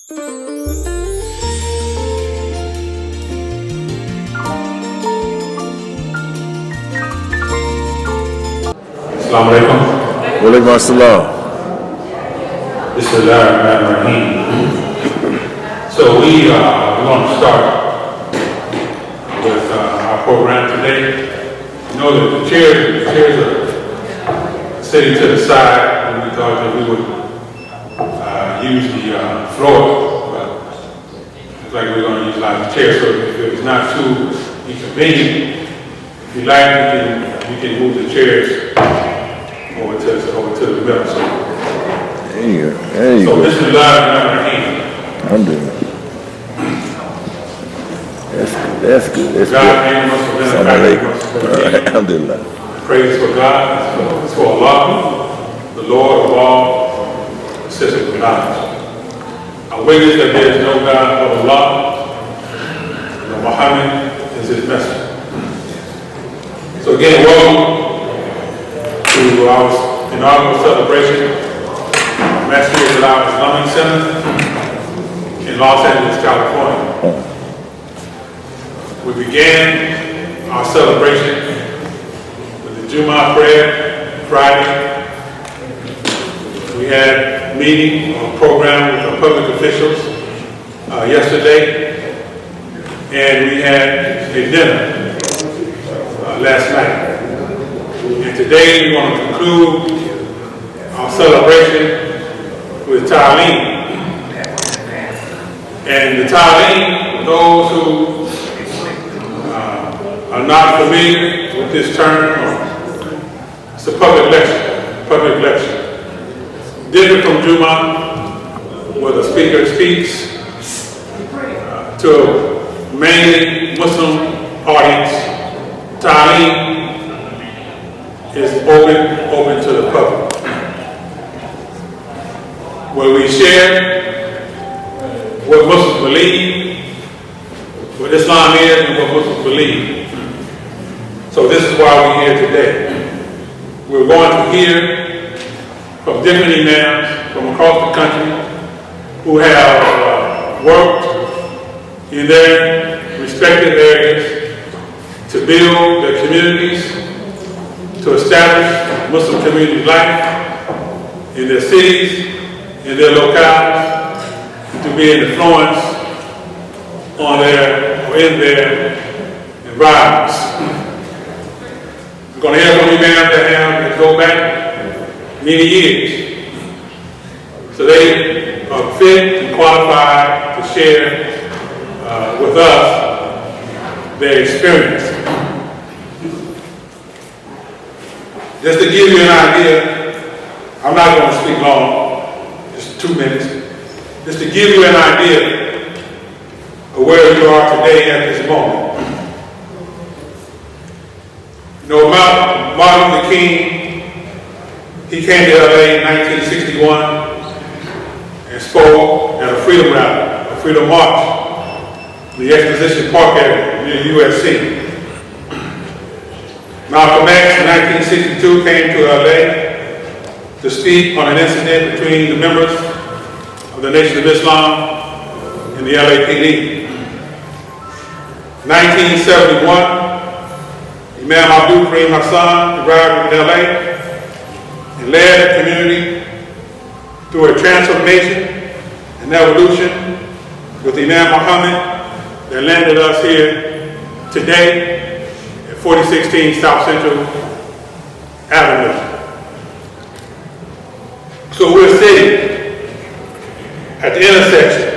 Assalamu alaikum. Walaikum assalam. Bismillahirrahmanirrahim. So we want to start with our program today. You know that the chairs are sitting to the side, and we thought that we would use the floor, but it's like we're going to utilize the chairs. So if it's not too inconvenient, if you like, we can move the chairs over to the middle. So, There you go. so Bismillahirrahmanirrahim. Alhamdulillah. That's good. God name must have been a factor. Alhamdulillah. Praise for God, it's for Allah, the Lord of all, the system of knowledge. I witness that there is no God but Allah, and that Muhammad is his messenger. So again, welcome to our inaugural celebration, Masjid Islamic Center in Los Angeles, California. We began our celebration with the Jummah prayer Friday. We had a meeting or program with the public officials yesterday, and we had a dinner last night. And today we want to conclude our celebration with Taleem. And the Taleem, for those who are not familiar with this term, it's a public lecture. Different from Jummah, where the speaker speaks to mainly Muslim audience. Taleem is open to the public, where we share what Muslims believe, what Islam is, and what Muslims believe. So this is why we're here today. We're going to hear from different imams from across the country who have worked in their respective areas to build their communities, to establish Muslim community life in their cities, in their locales, to be an influence on in their environments. We're going to hear from imams that go back many years. So they are fit and qualified to share with us their experience. Just to give you an idea, I'm not going to speak long, just 2 minutes. Just to give you an idea of where you are today at this moment. You know, Martin Luther King, he came to LA in 1961 and spoke at a freedom rally, a freedom march, in the Exposition Park area near USC. Malcolm X in 1962 came to LA to speak on an incident between the members of the Nation of Islam and the LAPD. 1971, Imam Abdul Karim Hassan arrived in LA and led the community through a transformation and evolution with Imam Muhammad that landed us here today at 4016 South Central Avenue. So we're sitting at the intersection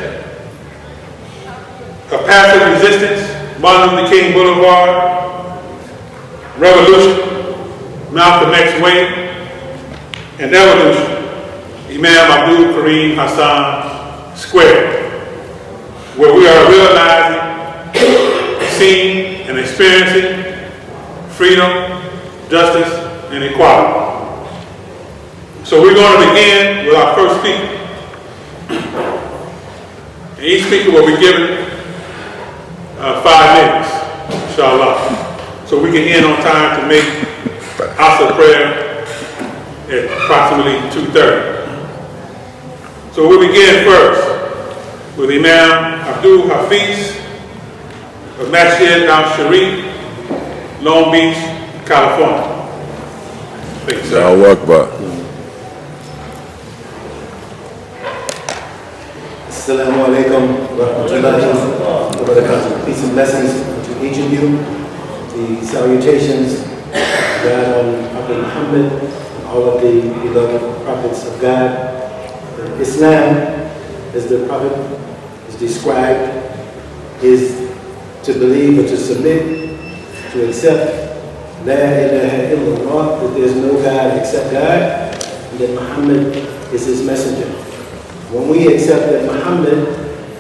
of passive resistance, Martin Luther King Boulevard, revolution, Malcolm X way, and evolution, Imam Abdul Karim Hassan Square, where we are realizing, seeing, and experiencing freedom, justice, and equality. So we're going to begin with our first speaker. And each speaker will be given 5 minutes, inshallah. So we can end on time to make Asr prayer at approximately 2:30. So we begin first with Imam Abdul Hafiz of Masjid al-Sharif, Long Beach, California. Please, sir. Allahu Akbar. Assalamu alaikum wa rahmatullahi wa barakatuh. Peace and blessings to each of you. The salutations of God on Prophet Muhammad and all of the beloved prophets of God. Islam, as the Prophet is described, is to believe or to submit, to accept La ilaha illallah, that there is no God except God, and that Muhammad is his messenger. When we accept that Muhammad,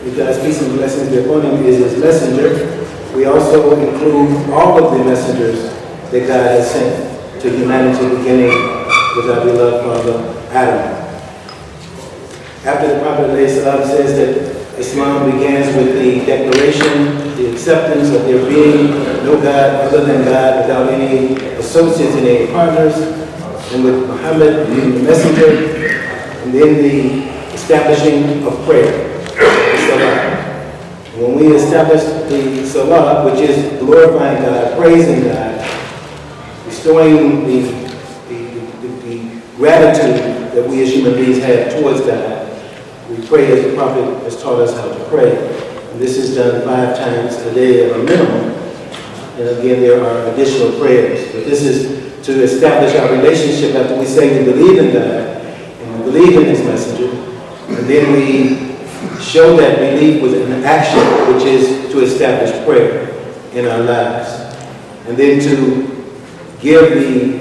because peace and blessings be upon him, is his messenger, we also include all of the messengers that God has sent to humanity, beginning with our beloved father, Adam. After the Prophet ﷺ says that Islam begins with the declaration, the acceptance of there being no God other than God without any associates and any partners, and with Muhammad being the messenger, and then the establishing of prayer, the salah. When we establish the salah, which is glorifying God, praising God, restoring the gratitude that we as human beings have towards God, we pray as the Prophet has taught us how to pray. And this is done 5 times a day at a minimum. And again, there are additional prayers. But this is to establish our relationship after we say we believe in God and we believe in his messenger. And then we show that belief with an action, which is to establish prayer in our lives. And then to give the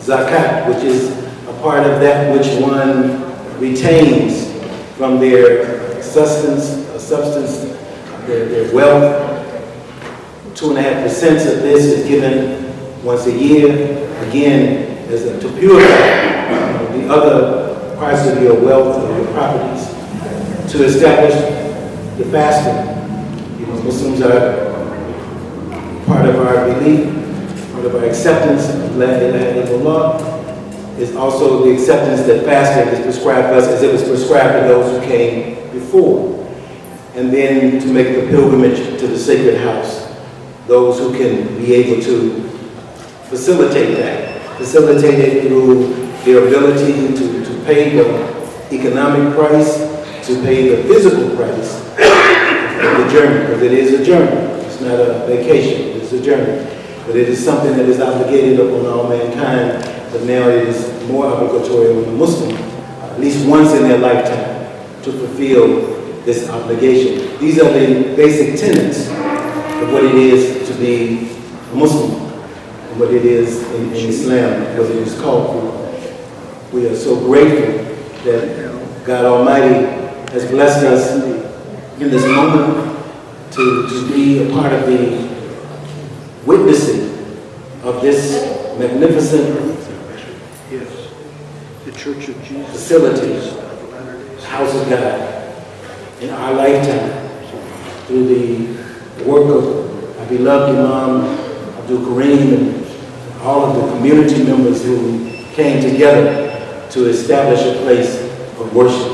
zakat, which is a part of that which one retains from their substance, their wealth. 2.5% of this is given once a year, again, as to purify the other parts of your wealth or your properties. To establish the fasting. You know, Muslims are part of our belief, part of our acceptance of La ilaha illallah, is also the acceptance that fasting is prescribed to us as it was prescribed to those who came before. And then to make the pilgrimage to the sacred house. Those who can be able to facilitate that. Facilitate it through their ability to pay the economic price, to pay the physical price of the journey, because it is a journey. It's not a vacation, it's a journey. But it is something that is obligated upon all mankind, but now it is more obligatory on the Muslim, at least once in their lifetime, to fulfill this obligation. These are the basic tenets of what it is to be a Muslim, and what it is in Islam, what it is called for. We are so grateful that God Almighty has blessed us in this moment to be a part of the witnessing of this magnificent Church of Jesus facility, the house of God, in our lifetime, through the work of our beloved Imam Abdul Kareem and all of the community members who came together to establish a place of worship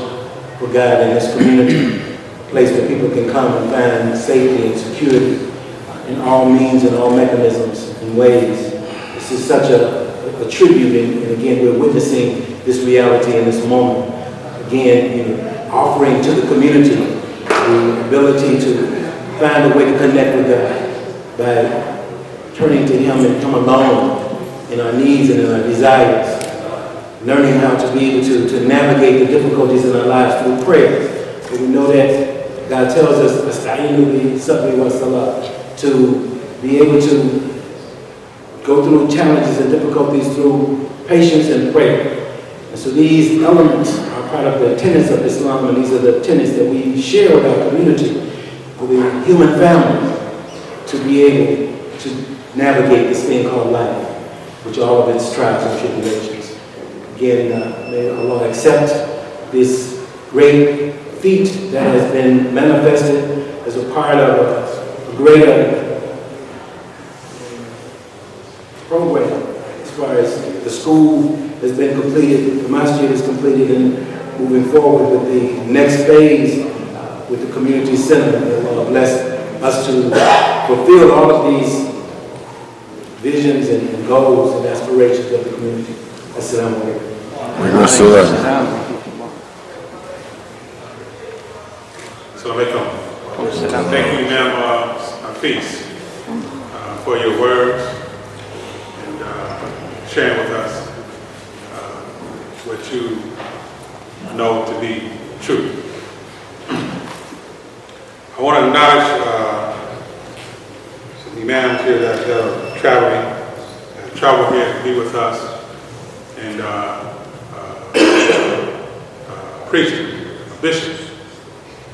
for God in this community, a place where people can come and find safety and security in all means and all mechanisms and ways. This is such a tribute, and again, we're witnessing this reality in this moment. Again, offering to the community the ability to find a way to connect with God by turning to him and him alone in our needs and in our desires. Learning how to be able to navigate the difficulties in our lives through prayer. But we know that God tells us, "Asta'inu bi-sabri wa-salah," to be able to go through challenges and difficulties through patience and prayer. And so these elements are part of the tenets of Islam, and these are the tenets that we share with our community, with the human family, to be able to navigate this thing called life, which all of its trials and tribulations. Again, may Allah accept this great feat that has been manifested as a part of a greater program, as far as the school has been completed, the Masjid is completed, and moving forward with the next phase with the community center that will bless us to fulfill all of these visions and goals and aspirations of the community. Assalamu alaikum. Alaikum assalam. So, thank you, Imam Hafiz, for your words and sharing with us what you know to be true. I want to acknowledge some imams here that are travel here to be with us and preaching, bishops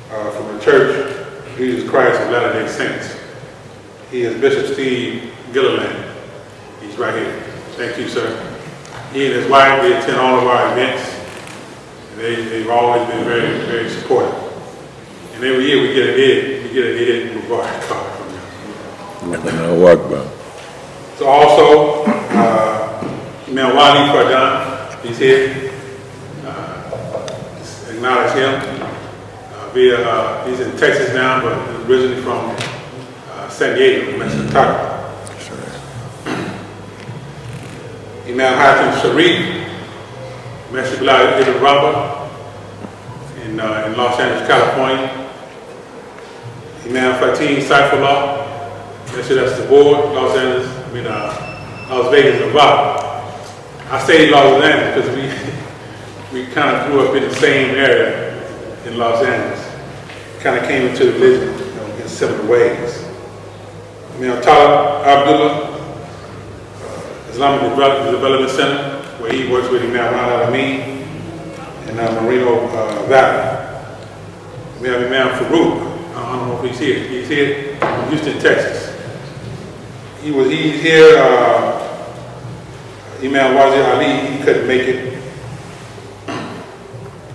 from the Church of Jesus Christ of Latter-day Saints. He is Bishop Steve Gilliland. He's right here. Thank you, sir. He and his wife, they attend all of our events. And they've always been very, very supportive. And every year we get an Ed Mubarak card from them. Allahu Akbar. So also, Imam Wali Fardan, he's here. Acknowledge him. He's in Texas now, but he's originally from San Diego, Mexico. Imam Hatim Sharif, Masjid Bilal Ibn Rabah in Los Angeles, California. Imam Fatim Saifullah, that's the board, Las Vegas, Nevada. I say Los Angeles because we kind of grew up in the same area in Los Angeles. Kind of came into religion in similar ways. Imam Taleem Abdullah, Islamic Development Center, where he works with Imam Amin in Moreno Valley. We have Imam Farouk. I don't know if he's here. He's here in Houston, Texas. He's here. Imam Wazir Ali, he couldn't make it,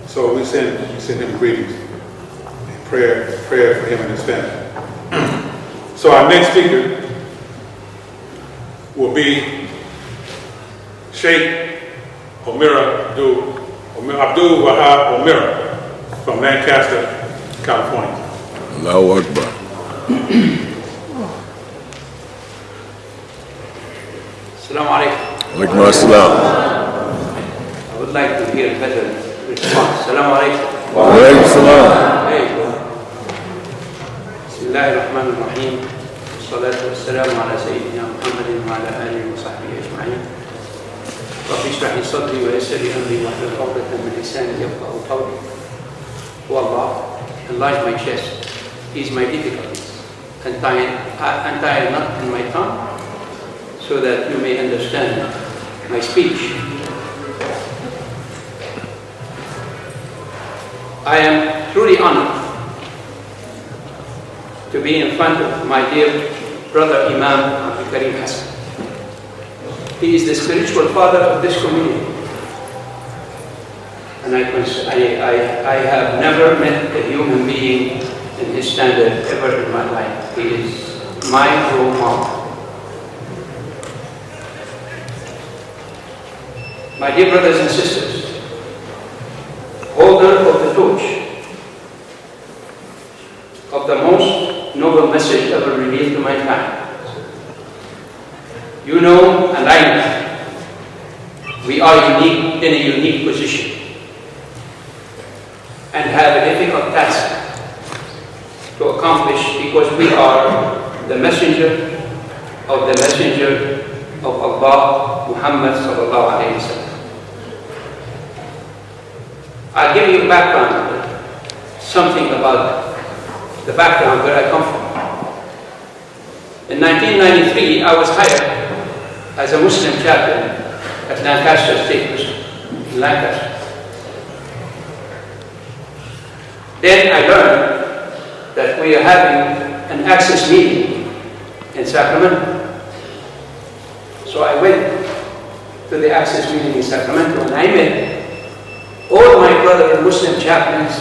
so we send him greetings and prayer for him and his family. So our next speaker will be Sheikh Abdul Wahab Omira from Lancaster, California. Allahu Akbar. Assalamu alaikum. Alaikum assalam. I would like to hear a better response. Assalamu alaikum. Alaikum assalam. There you go. Bismillahir Rahmanir Rahim. Salatu wassalamu ala Sayyidina Muhammadin wa ala alihi wa sahbihi ajma'in. Rabbi ishrah li sadri wa yassir li amri wahlul 'uqdatan min lisani yafqahu qawli. O Allah, enlarge my chest, ease my difficulties, and tie a knot in my tongue, so that you may understand my speech. I am truly honored to be in front of my dear brother Imam Abdul Karim Hassan. He is the spiritual father of this community. And I have never met a human being in his standard ever in my life. He is my role model. My dear brothers and sisters, holder of the torch of the most noble message ever revealed to mankind. You know and I know we are in a unique position and have a difficult task to accomplish, because we are the messenger of Allah, Muhammad sallallahu alayhi wa sallam. I'll give you a background, something about the background where I come from. In 1993, I was hired as a Muslim chaplain at Lancaster State Prison in Lancaster. Then I learned that we are having an access meeting in Sacramento. So I went to the access meeting in Sacramento and I met all my brother Muslim chaplains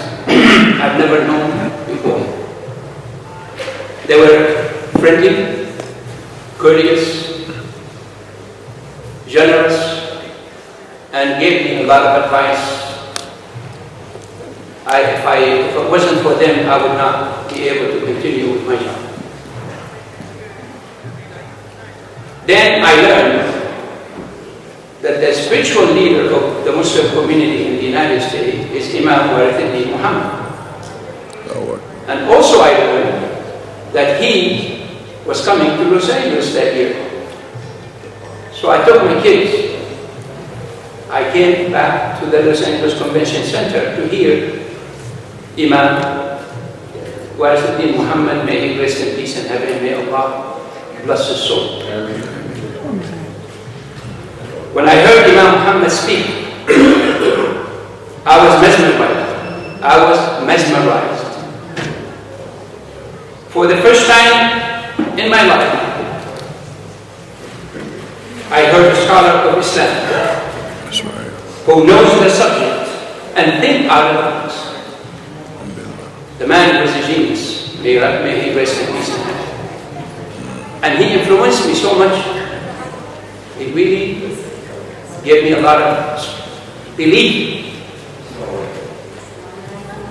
I've never known before. They were friendly, courteous, generous, and gave me a lot of advice. If it wasn't for them, I would not be able to continue with my job. Then I learned that the spiritual leader of the Muslim community in the United States is Imam Muhammad. And also I learned that he was coming to Los Angeles that year. So I took my kids. I came back to the Los Angeles Convention Center to hear Imam Muhammad, may he rest in peace in heaven, may Allah bless his soul. When I heard Imam Muhammad speak, I was mesmerized. For the first time in my life, I heard a scholar of Islam who knows the subject and think out of the box. The man was a genius. May he rest in peace in heaven. And he influenced me so much. He really gave me a lot of belief.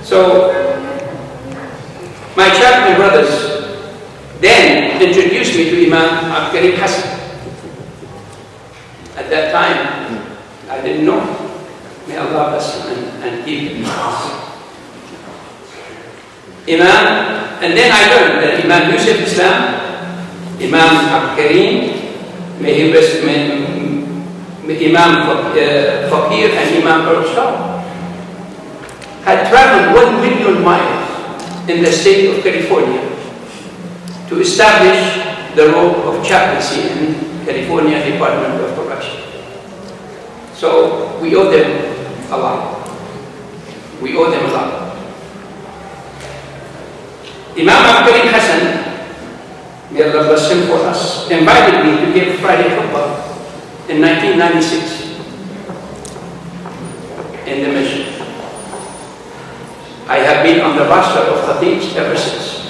So, my chaplain brothers then introduced me to Imam Abdul Hassan. At that time, I didn't know. May Allah bless him and keep him. Imam, and then I learned that Imam Yusuf Islam, Imam Kareem, may he rest, Imam Fakir and Imam Arshad, had traveled 1 million miles in the state of California to establish the role of chaplaincy in California Department of Correction. So we owe them a lot. We owe them a lot. Imam Abdul Hassan, may Allah bless him for us, invited me to give Friday khutbah in 1996 in the Masjid. I have been on the roster of Khatibs ever since.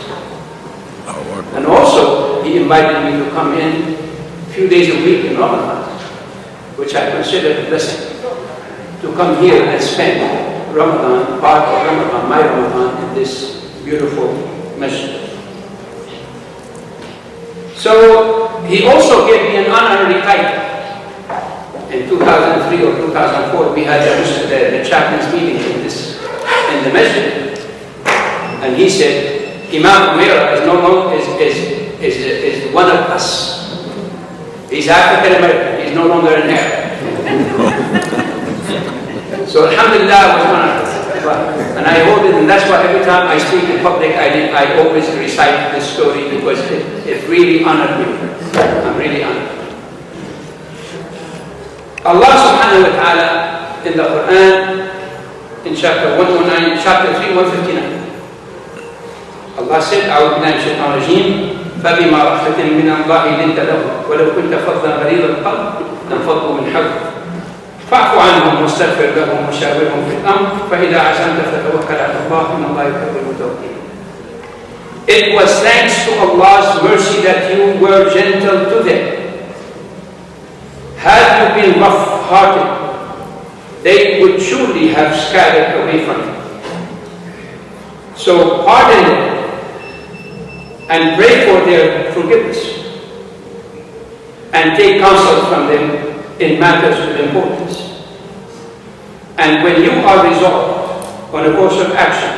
And also, he invited me to come in a few days a week in Ramadan, which I consider a blessing, to come here and spend Ramadan, part of Ramadan, my Ramadan, in this beautiful Masjid. So, he also gave me an honorary title. In 2003 or 2004, we had the chaplain's meeting in the Masjid, and he said, Imam Umaira is no longer is one of us. He's African American. He's no longer an Arab. So Alhamdulillah, I was honored, and I hold it, and that's why every time I speak in public, I always recite this story because it really honored me. I'm really honored. Allah subhanahu wa ta'ala in the Quran, in chapter 109, chapter 3, 159. Allah said, أعوذ بالله من الشيطان الرجيم فبما رحمة من الله لنت لهم ولو كنت فظا غليظ القلب لانفضوا من حولك فاعف عنهم واستغفر لهم وشاورهم في الأمر فإذا عزمت فتوكل على الله إن الله يحب المتوكلين. It was thanks to Allah's mercy that you were gentle to them. Had you been rough-hearted, they would surely have scattered away from you. So pardon them and pray for their forgiveness and take counsel from them in matters of importance. And when you are resolved on a course of action,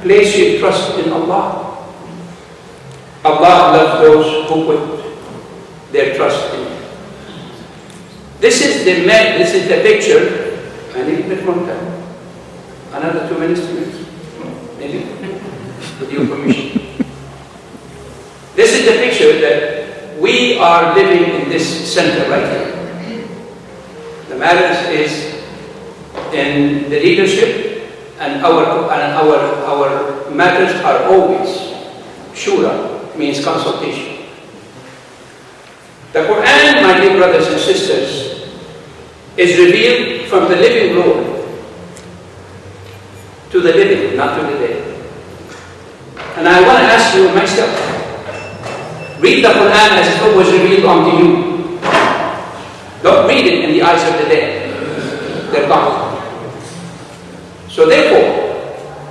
place your trust in Allah. Allah loves those who put their trust in Him. This is the picture. I need a bit more time. Another 2 minutes, 3 minutes. Maybe, with your permission. This is the picture that we are living in this center right here. The matters is in the leadership, and our matters are always shura, means consultation. The Quran, my dear brothers and sisters, is revealed from the living Lord to the living, not to the dead. And I want to ask you myself, read the Quran as if it was revealed unto you. Don't read it in the eyes of the dead. They're gone. So therefore,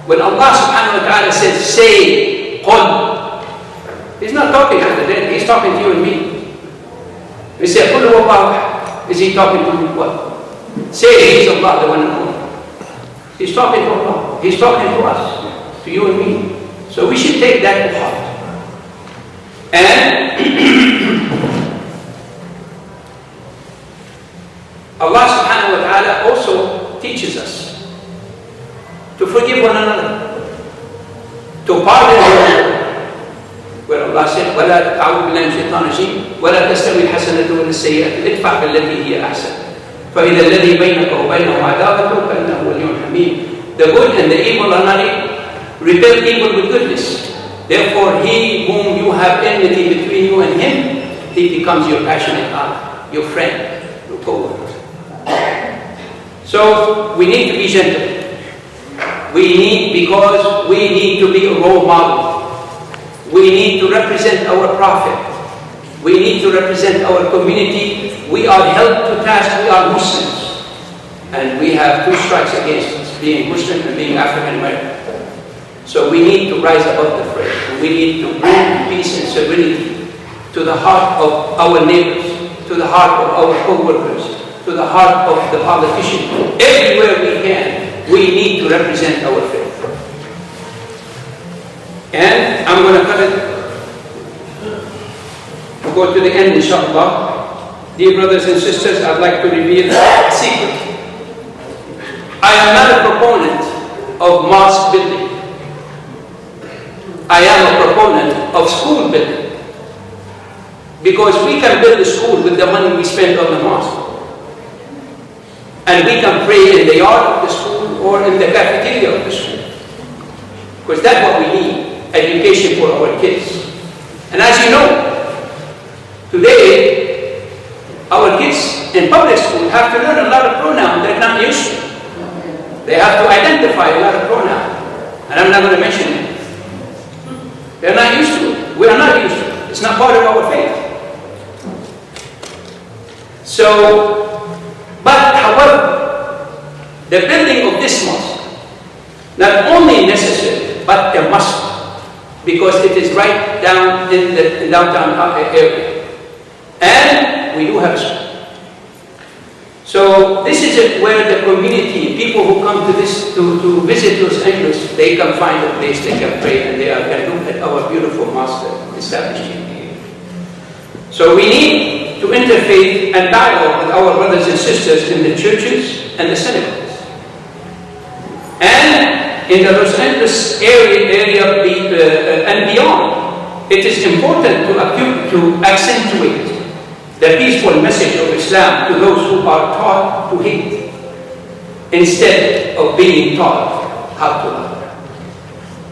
When Allah subhanahu wa ta'ala says, say, qul, He's not talking to the dead, He's talking to you and me. We say, qul huwallahu ahad. Is He talking to you? What? Say, He's Allah, the one and only. He's talking to Allah. He's talking to us, to you and me. So we should take that to heart. And Allah subhanahu wa ta'ala also teaches us to forgive one another, to pardon one another. Where Allah said, وَلَا تَعُوذ بِاللَّهِ مِنَ الشَّيْطَانِ الرَّجِيمِ وَلَا تَسْتَوِي الْحَسَنَةُ وَلَا السَّيِّئَةُ ادْفَعْ بِالَّتِي هِيَ أَحْسَنُ فَإِذَا الَّذِي بَيْنَكَ وَبَيْنَهُ عَدَاوَةٌ كَأَنَّهُ وَلِيٌّ حَمِيمٌ. The good and the evil are not equal. Repel evil with goodness. Therefore, he whom you have enmity between you and him, he becomes your passionate ally, your friend, your co-worker. So, we need to be gentle. Because we need to be a role model. We need to represent our Prophet. We need to represent our community. We are held to task, we are Muslims. And we have two strikes against us, being Muslim and being African American. So we need to rise above the fray. We need to bring peace and serenity to the heart of our neighbors, to the heart of our co-workers, to the heart of the politicians. Everywhere we can, we need to represent our faith. And I'm going to cut it, we'll go to the end, inshallah. Dear brothers and sisters, I'd like to reveal a secret. I am not a proponent of mosque building. I am a proponent of school building. Because we can build a school with the money we spend on the mosque. And we can pray in the yard of the school or in the cafeteria of the school. Because that's what we need, education for our kids. And as you know, today, our kids in public school have to learn a lot of pronouns they're not used to. They have to identify a lot of pronouns. And I'm not going to mention it. They're not used to it. We are not used to it. It's not part of our faith. So, but however, the building of this mosque, not only necessary, but a must, because it is right down in the downtown area. And we do have school. So this is where the community, people who come to this to visit Los Angeles, they can find a place they can pray and they can look at our beautiful mosque established here. So we need to interfaith and dialogue with our brothers and sisters in the churches and the synagogues. And in the Los Angeles area and beyond, it is important to accentuate the peaceful message of Islam to those who are taught to hate, instead of being taught how to love.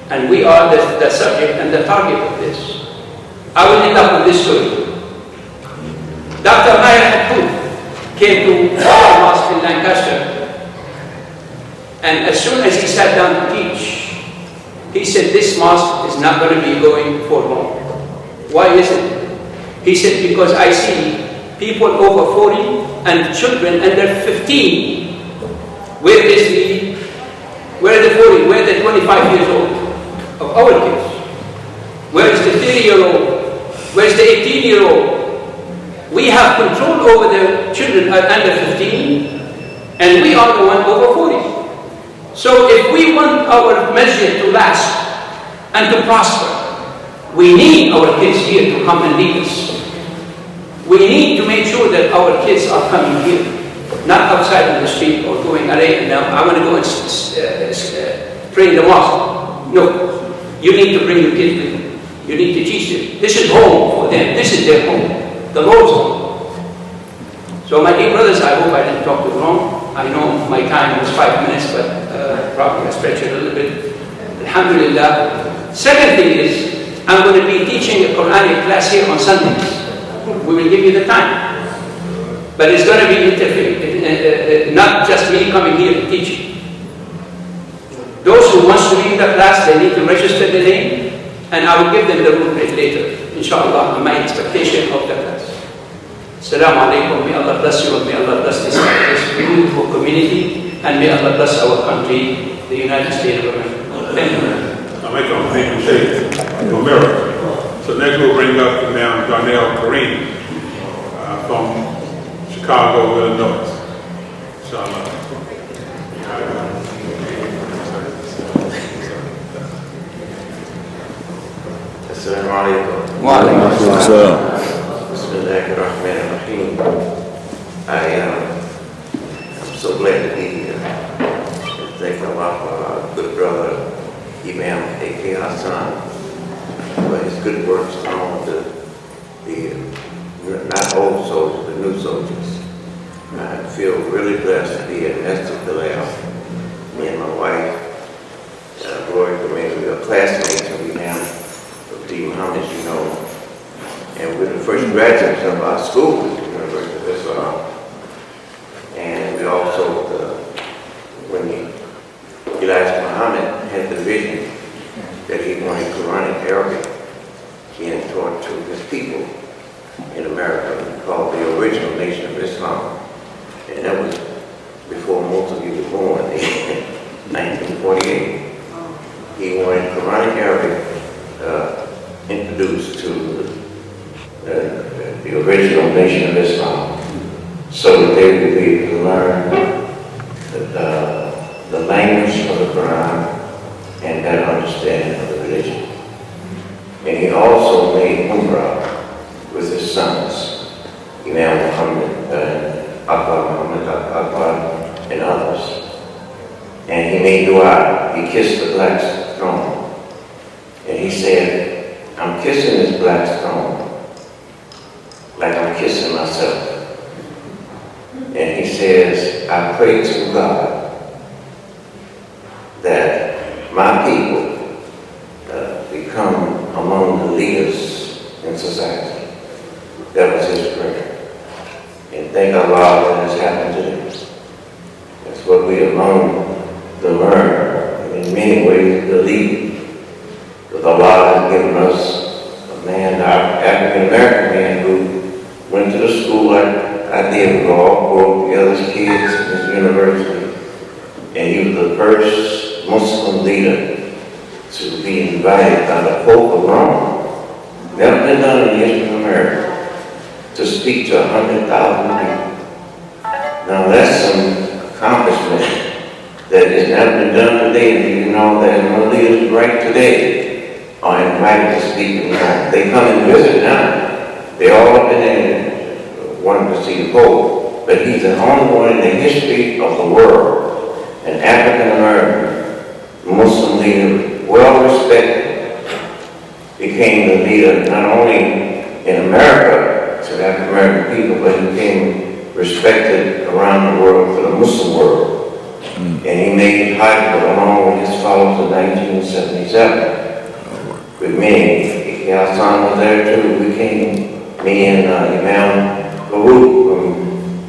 And we are the subject and the target of this. I will end up with this story. Dr. Mayer Hathout came to our mosque in Lancaster, and as soon as he sat down to teach, he said, this mosque is not going to be going for long. Why is it? He said, because I see people over 40 and children under 15. Where are the 40? Where are the 25 years old of our kids? Where is the 30-year-old? Where is the 18-year-old? We have control over the children under 15, and we are the one over 40. So if we want our masjid to last and to prosper, we need our kids here to come and lead us. We need to make sure that our kids are coming here, not outside on the street or going, I want to go and pray in the mosque. No, you need to bring your kids with you. You need to teach them. This is home for them. This is their home, the Lord's home. So my dear brothers, I hope I didn't talk too long. I know my time was 5 minutes, but probably I stretched it a little bit. Alhamdulillah. Second thing is, I'm going to be teaching a Quranic class here on Sundays. We will give you the time. But it's going to be not just me coming here to teach. Those who want to be in the class, they need to register the name, and I will give them the room rate later, inshallah, on my expectation of the class. Assalamu alaikum. May Allah bless you, and may Allah bless this beautiful community, and may Allah bless our country, the United States of America. Thank you. I make them make them shake no mirror. So next we'll bring up Imam Darnell Kareem from Chicago, Illinois. Inshallah. Assalamu alaikum. Salam. Bismillahirrahmanirrahim. I'm so glad to be here. Thank Allah for our good brother, Imam A.K. Hassan, for his good works on the not old soldiers, but new soldiers. I feel really blessed to be at Masjid Bilal. Me and my wife, Glory Kareem, we are classmates of Imam Muhammad, you know, and we're the first graduates of our school at the University of Islam. And we also, when Elijah Muhammad had the vision that he wanted Quranic Arabic being taught to his people in America, called the original Nation of Islam. And that was before most of you were born, in 1948. He wanted Quranic Arabic introduced to the original Nation of Islam, so that they would be able to learn the language of the Quran and better understanding of the religion. And he also made Umrah with his sons, Imam Muhammad, Akbar, and others. And he made dua. He kissed the black stone. And he said, I'm kissing this black stone like I'm kissing myself. And he says, I pray to God that my people become among the leaders in society. That was his prayer. And thank Allah that has happened to them. That's what we have learned to learn, and in many ways to lead. But Allah has given us a man, an African-American man, who went to the school I did with all the other kids in this university. And he was the first Muslim leader to be invited by the Pope of Rome. Never been done in the history of America, to speak to 100,000 people. Now that's some accomplishment that has never been done today. You know that no leaders right today are invited to speak in Rome. They come and visit now. They all up in there wanting to see the Pope. But he's the only one in the history of the world, an African-American Muslim leader, well respected, became the leader not only in America to the African-American people, but he became respected around the world for the Muslim world. And he made Hajj along with his followers in 1977. With me, Hassan was there too. We came, me and Imam Farouk from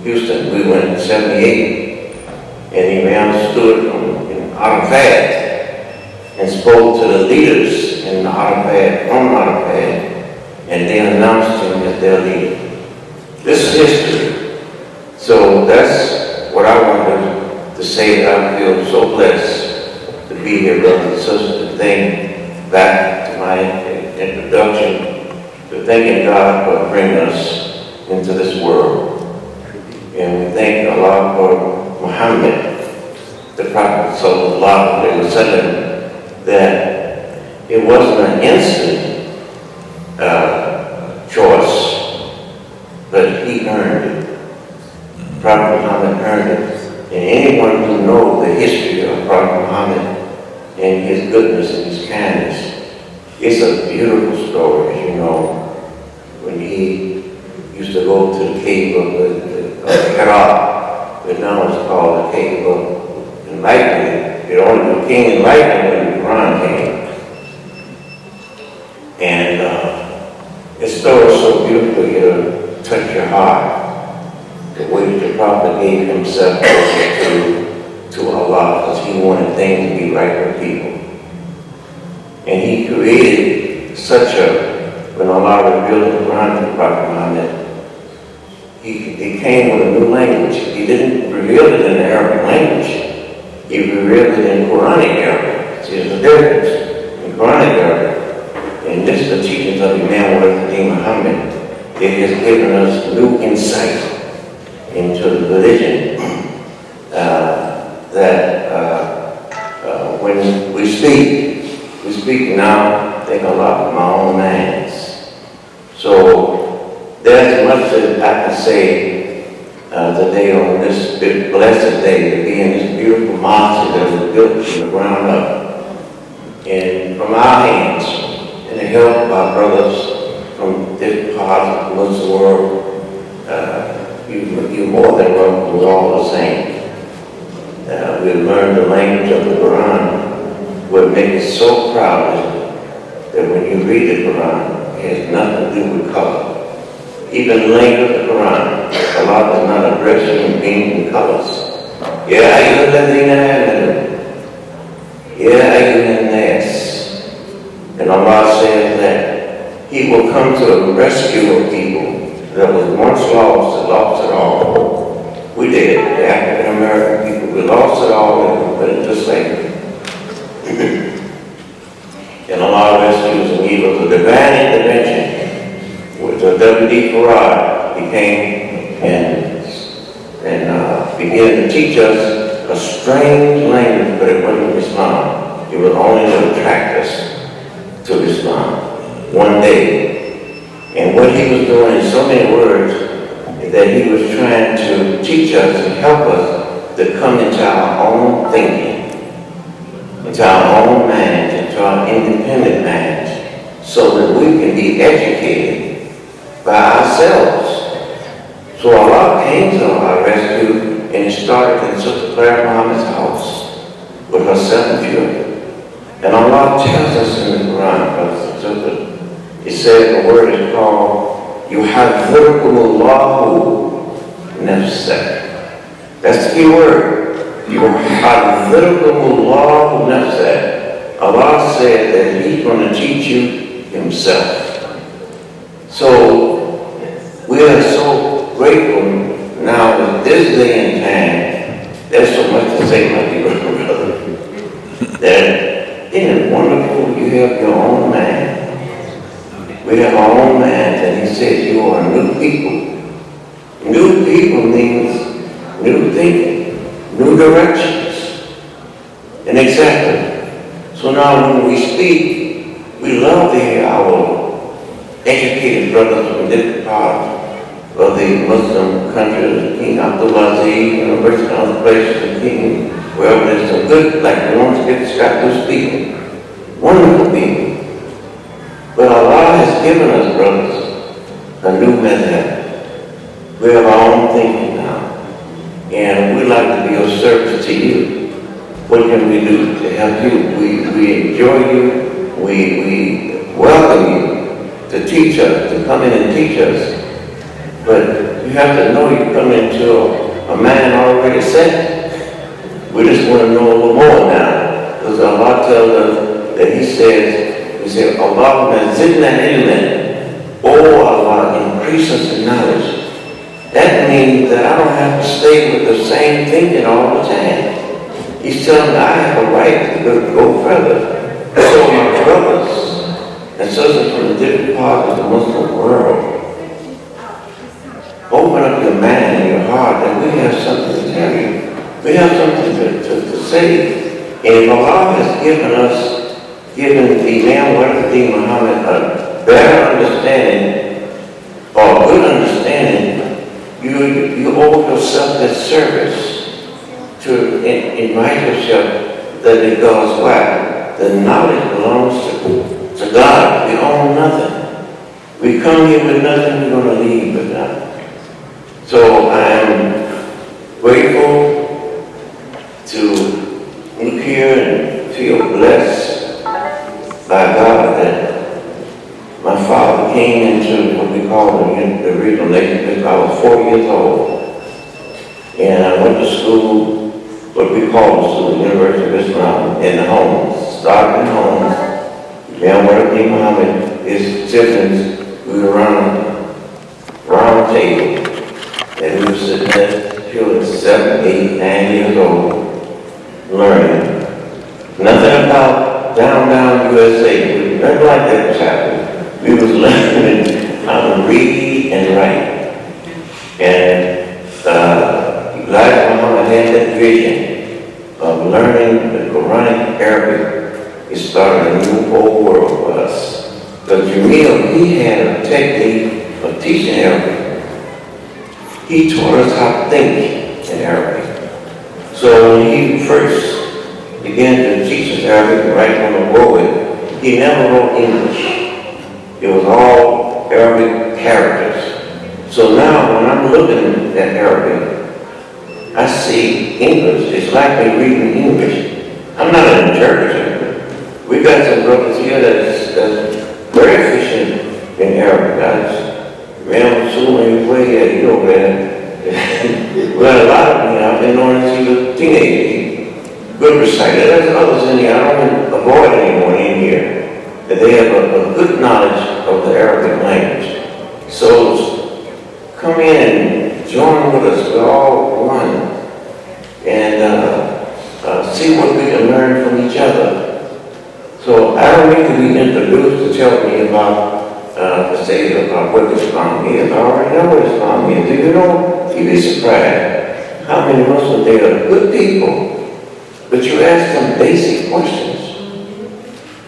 Houston. We went in 78, and Imam stood in Arafat and spoke to the leaders in Arafat, on Arafat, and they announced him as their leader. This is history. So that's what I wanted to say, that I feel so blessed to be here, brothers and sisters, to thank back to my introduction, to thanking God for bringing us into this world. And we thank Allah for Muhammad, the Prophet Sallallahu Alaihi Wasallam, that it wasn't an instant choice, but he earned it. Prophet Muhammad earned it. And anyone who knows the history of Prophet Muhammad and his goodness and his kindness, it's a beautiful story, as you know, when he used to go to the cave of Hira, but now it's called the cave of enlightenment. It only became enlightenment when the Quran came. And this story is so beautiful, it'll touch your heart. The way the Prophet gave himself to Allah, because he wanted things to be right with people. And he created such when Allah revealed the Quran to the Prophet Muhammad, he came with a new language. He didn't reveal it in the Arabic language. He revealed it in Quranic Arabic. There's a difference in Quranic era. And this is the teachings of Imam Muhammad. It has given us new insight into the religion when we speak now, think a lot from our own minds. So there's much that I can say today on this blessed day to be in this beautiful mosque that was built from the ground up. And from our hands, and the help of our brothers from different parts of the Muslim world, you're more than welcome. We're all the same. We've learned the language of the Quran. What makes us so proud is that when you read the Quran, it has nothing to do with color. Even the language of the Quran, Allah does not address human beings in colors. يا أيها الذين آمنوا يا أيها الناس. And Allah says that He will come to a rescue of people that was once lost and lost it all. We did, the African American people, we lost it all and we put into slavery. And Allah rescues and He was a divine intervention with the W.D. Farad. He came and began to teach us a strange language, but it wasn't Islam. It was only to attract us to Islam one day. And what he was doing in so many words is that he was trying to teach us and help us to come into our own thinking, into our own minds, into our independent minds, so that we can be educated by ourselves. So Allah came to our rescue and it started in Sister Claire Muhammad's house with her 7 children. And Allah tells us in the Quran, brothers and sisters, it says the word is called يُحَذِّرُكُمُ اللَّهُ نَفْسَهُ. That's the key word. يُحَذِّرُكُمُ اللَّهُ نَفْسَهُ. Allah said that He's going to teach you Himself. So we are so grateful now in this day and time. There's so much to say, my dear brother, that isn't it wonderful you have your own mind. We have our own minds, and He says you are new people. New people means new thinking, new directions. And exactly. So now when we speak, we love to hear our educated brothers from different parts of the Muslim countries, King Abdulaziz, University and other places, King, wherever there's some good, like the ones that got to speaking. Wonderful people. But Allah has given us, brothers, a new method. We have our own thinking now. And we'd like to be of service to you. What can we do to help you? We enjoy you. We welcome you to teach us, to come in and teach us. But you have to know you come into a man already set. We just want to know a little more now. Because Allah tells us that He says, we say, Allahumma zidna ilman. Oh Allah, increase us in knowledge. That means that I don't have to stay with the same thinking all the time. He's telling me I have a right to go further. So my brothers and sisters from the different parts of the Muslim world, open up your mind and your heart, and we have something to tell you. We have something to say. And if Allah has given Imam Muhammad a better understanding or good understanding, you owe yourself that service to invite yourself that because why? The knowledge belongs to God. We own nothing. We come here with nothing, we're going to leave with nothing. So I am grateful to look here and feel blessed by God that my father came into what we call the regional nation because I was 4 years old. And I went to school, what we call the school, University of Islam, in the homes, started in homes. Muhammad, his siblings, we were around a round table. And we were sitting there, children 7, 8, 9 years old, learning Nothing about down USA. Nothing like that was happening. We was learning how to read and write. And Elijah Muhammad had that vision of learning the Quranic Arabic. It started a new whole world for us. Because Jamil, he had a technique of teaching Arabic. He taught us how to think in Arabic. So when he first began to teach us Arabic and write on the board, he never wrote English. It was all Arabic characters. So now when I'm looking at Arabic, I see English. It's like me reading English. I'm not an interpreter. We got some brothers here that's very efficient in Arabic. I just ran with so many ways, you know, man. Well, a lot of them, I've been knowing since he was a teenager. Good reciter. There's others in here, I don't avoid anyone in here, that they have a good knowledge of the Arabic language. So come in and join with us. We're all one. And see what we can learn from each other. So I don't need to be introduced to tell me about to say about what Islam is. I already know what Islam is. Do you know? You'd be surprised how many Muslims, they are good people, but you ask them basic questions.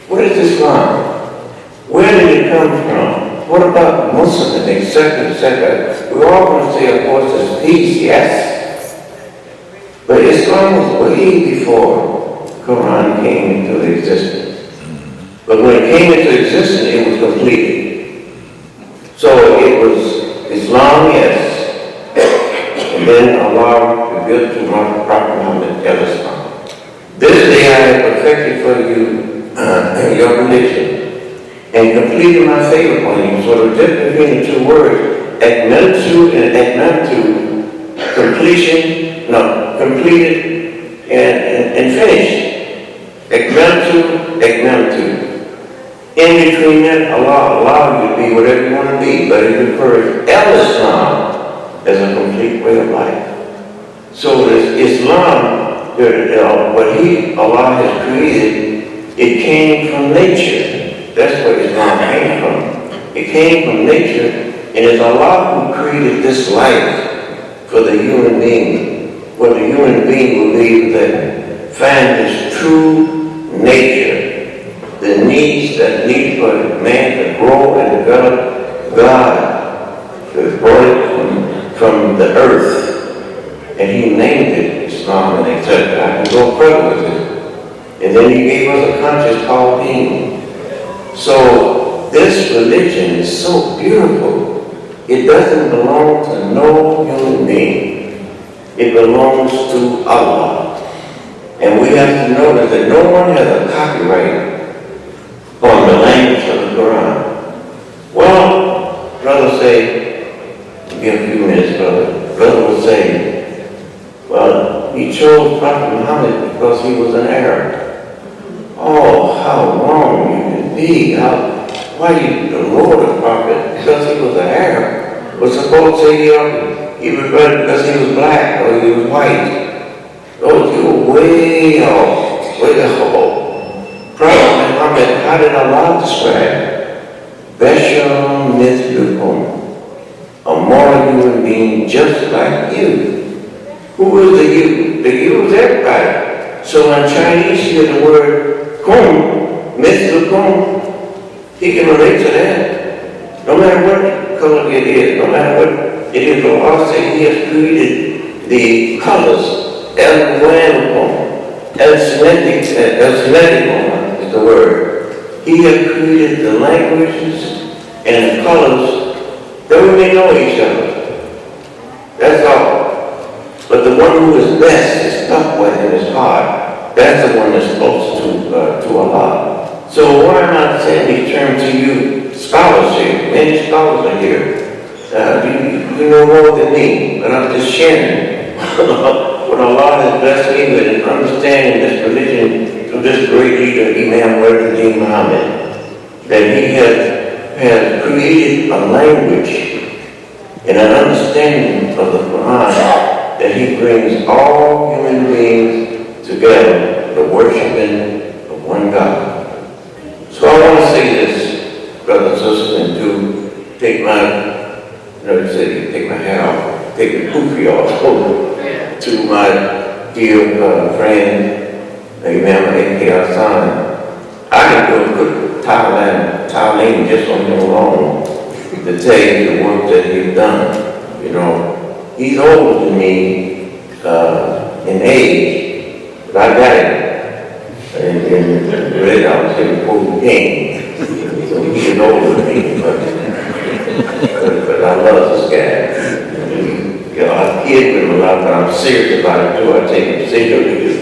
What is Islam? Where did it come from? What about Muslims and etc. We're all going to say, of course, there's peace, yes. But Islam was way before Quran came into existence. But when it came into existence, it was completed. So it was Islam, yes. And then Allah revealed to Prophet Muhammad Islam. This day I have perfected for you your religion and completed my favor on you. So the difference between the two words, akmaltu and akmaltu, completion, no, completed and finished. Akmaltu. In between that, Allah allowed you to be whatever you want to be, but He refers Islam as a complete way of life. So this Islam, what Allah has created, it came from nature. That's where Islam came from. It came from nature, and it's Allah who created this life for the human being. What the human being will be that find his true nature. The needs that need for man to grow and develop, God has brought it from the earth, and He named it Islam, and etc. I can go further with it. And then He gave us a conscience called being. So this religion is so beautiful. It doesn't belong to no human being. It belongs to Allah. And we have to know that no one has a copyright on the language of the Quran. Well, brother say, give a few minutes, brother. Brother will say, well, he chose Prophet Muhammad because he was an Arab. Oh, how wrong you can be. Why you the Lord of Prophet? Because he was an Arab. Was supposed to say he was because he was black or he was white. Oh, you were way off, way off. Prophet Muhammad, how did Allah describe? Bashar mithlukum, a moral human being just like you. Who is the you? The you is everybody. So in Chinese, you hear the word kum, mithlukum, he can relate to that. No matter what color it is, no matter what it is, Allah said He has created the colors, el-semitic, the word. He has created the languages and the colors that we may know each other. That's all. But the one who is best is taqwa in his heart. That's the one that's close to Allah. So why am I saying these terms to you scholars here? Many scholars are here. You know more than me, but I'm just sharing what Allah has blessed me with in understanding this religion through this great leader, Imam Muhammad, that he has created a language and an understanding of the Quran that he brings all human beings together, the worshiping God. So I want to say this, brothers and sisters, and to take my, you said you take my hair off, take the poofy off, to my dear friend, Imam A.K. Hassan. I can do a good Taleem just on him alone to tell you the work that he's done. You know, he's older than me in age, but I got him. And really, I was here before he came, so he's older than me, but I love this guy. You know, I kid with him a lot, but I'm serious about it too. I take him seriously.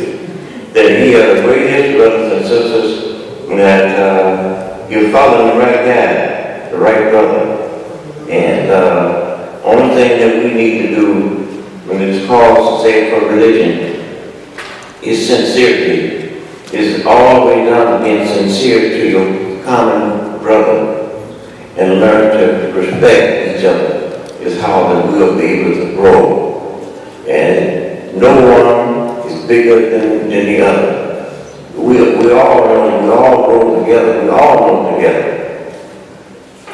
That he has a great history, brothers and sisters, that you're following the right guy, the right brother. And only thing that we need to do when it's called to say for religion is sincerity. Is all the way down to being sincere to your common brother and learn to respect each other is how that we'll be able to grow. And no one is bigger than the other. We all learn, we all grow together, we all know together.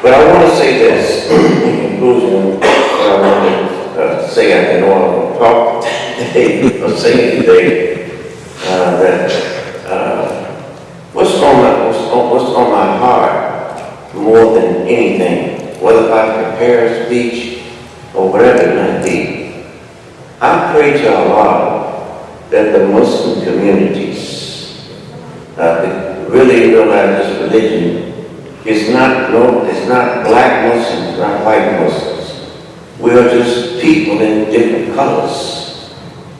But I want to say this in conclusion, what I want to say, I know I'm going to talk today, or say today, what's on my heart more than anything, whether I prepare a speech or whatever it might be. I pray to Allah that the Muslim communities really realize this religion is not black Muslims, not white Muslims. We are just people in different colors.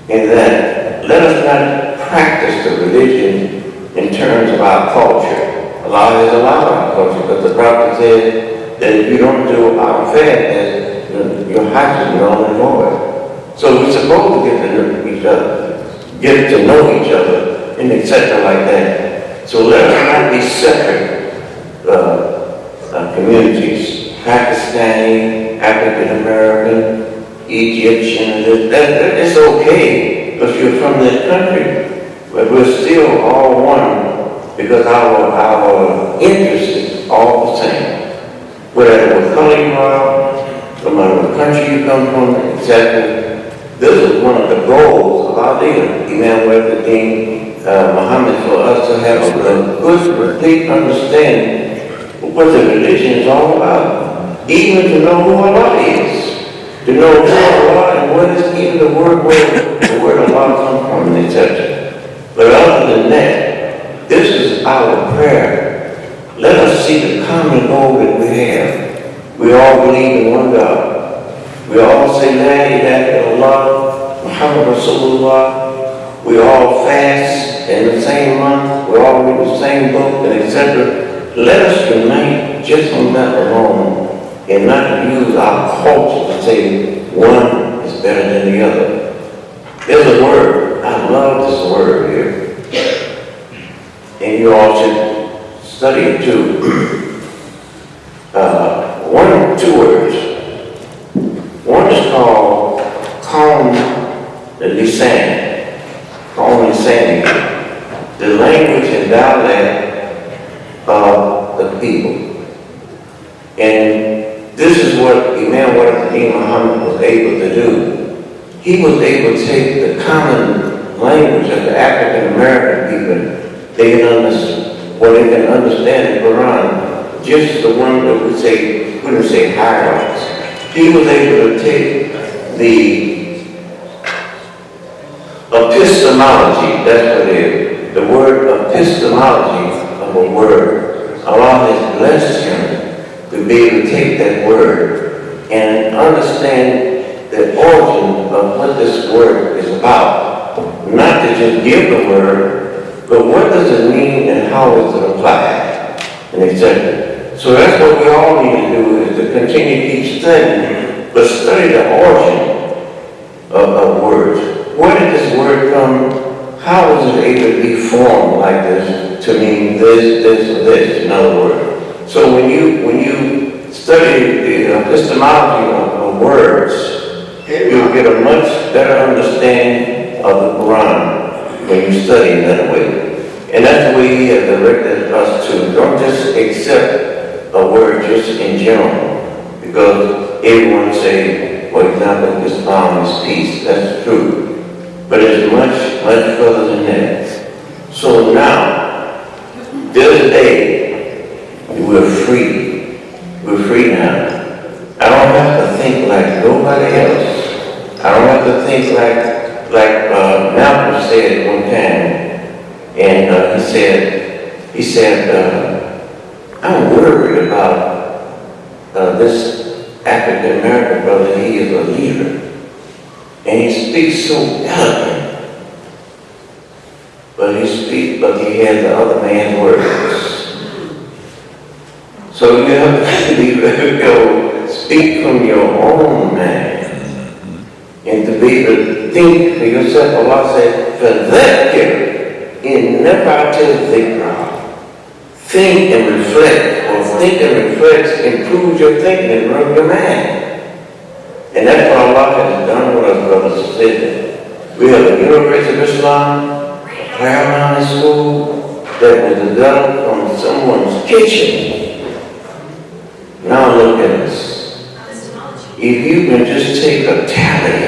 And that let us not practice the religion in terms of our culture. Allah has allowed our culture, but the Prophet said that if you don't do our fast, your hajj is null and void. So we're supposed to get to know each other, and etc. like that. So let us not be separate communities. Pakistani, African American, Egyptian, it's okay because you're from that country. But we're still all one because our interest is all the same. Whatever what color you are, no matter what country you come from, etc. This is one of the goals of our leader, Imam Muhammad, for us to have a good, complete understanding of what the religion is all about. Even to know who Allah is. To know who Allah and what is even the word where Allah comes from, etc. But other than that, this is our prayer. Let us see the common goal that we have. We all believe in one God. We all say La ilaha illallah, Muhammad Rasulullah. We all fast in the same month. We all read the same book, and etc. Let us unite just on that alone and not use our culture to say one is better than the other. There's a word. I love this word here. And you all should study it too. Two words. One is called Qawm Lisan. Qawm Lisan. The language and dialect of the people. And this is what Imam Muhammad was able to do. He was able to take the common language of the African American people. They can understand the Quran, just the one that we wouldn't say hierarchies. He was able to take the epistemology, that's what it is, the word epistemology of a word. Allah has blessed him to be able to take that word and understand the origin of what this word is about. Not to just give the word, but what does it mean and how is it applied, and etc. So that's what we all need to do, is to continue to keep studying, but study the origin of words. Where did this word come? How was it able to be formed like this to mean this, or this, in other words? So when you study the epistemology of words, you'll get a much better understanding of the Quran when you study in that way. And that's the way he has directed us to. Don't just accept a word just in general, because everyone say, for example, Islam is peace. That's true. But it's much, much further than that. So now, this day, we're free. We're free now. I don't have to think like nobody else. I don't have to think like Malcolm said one time. And he said, I'm worried about this African American brother. He is a leader, and he speaks so eloquent, but he has the other man's words. So you have to be speak from your own man, and to be able to think for yourself. Allah said, "For that." In never think and reflect, or think and reflect, improve your thinking and run your mind. And that's what Allah has done with us, brothers and sisters. We have a University of Islam, a Paramount School that was developed from someone's kitchen. Now look at us. If you can just take a tally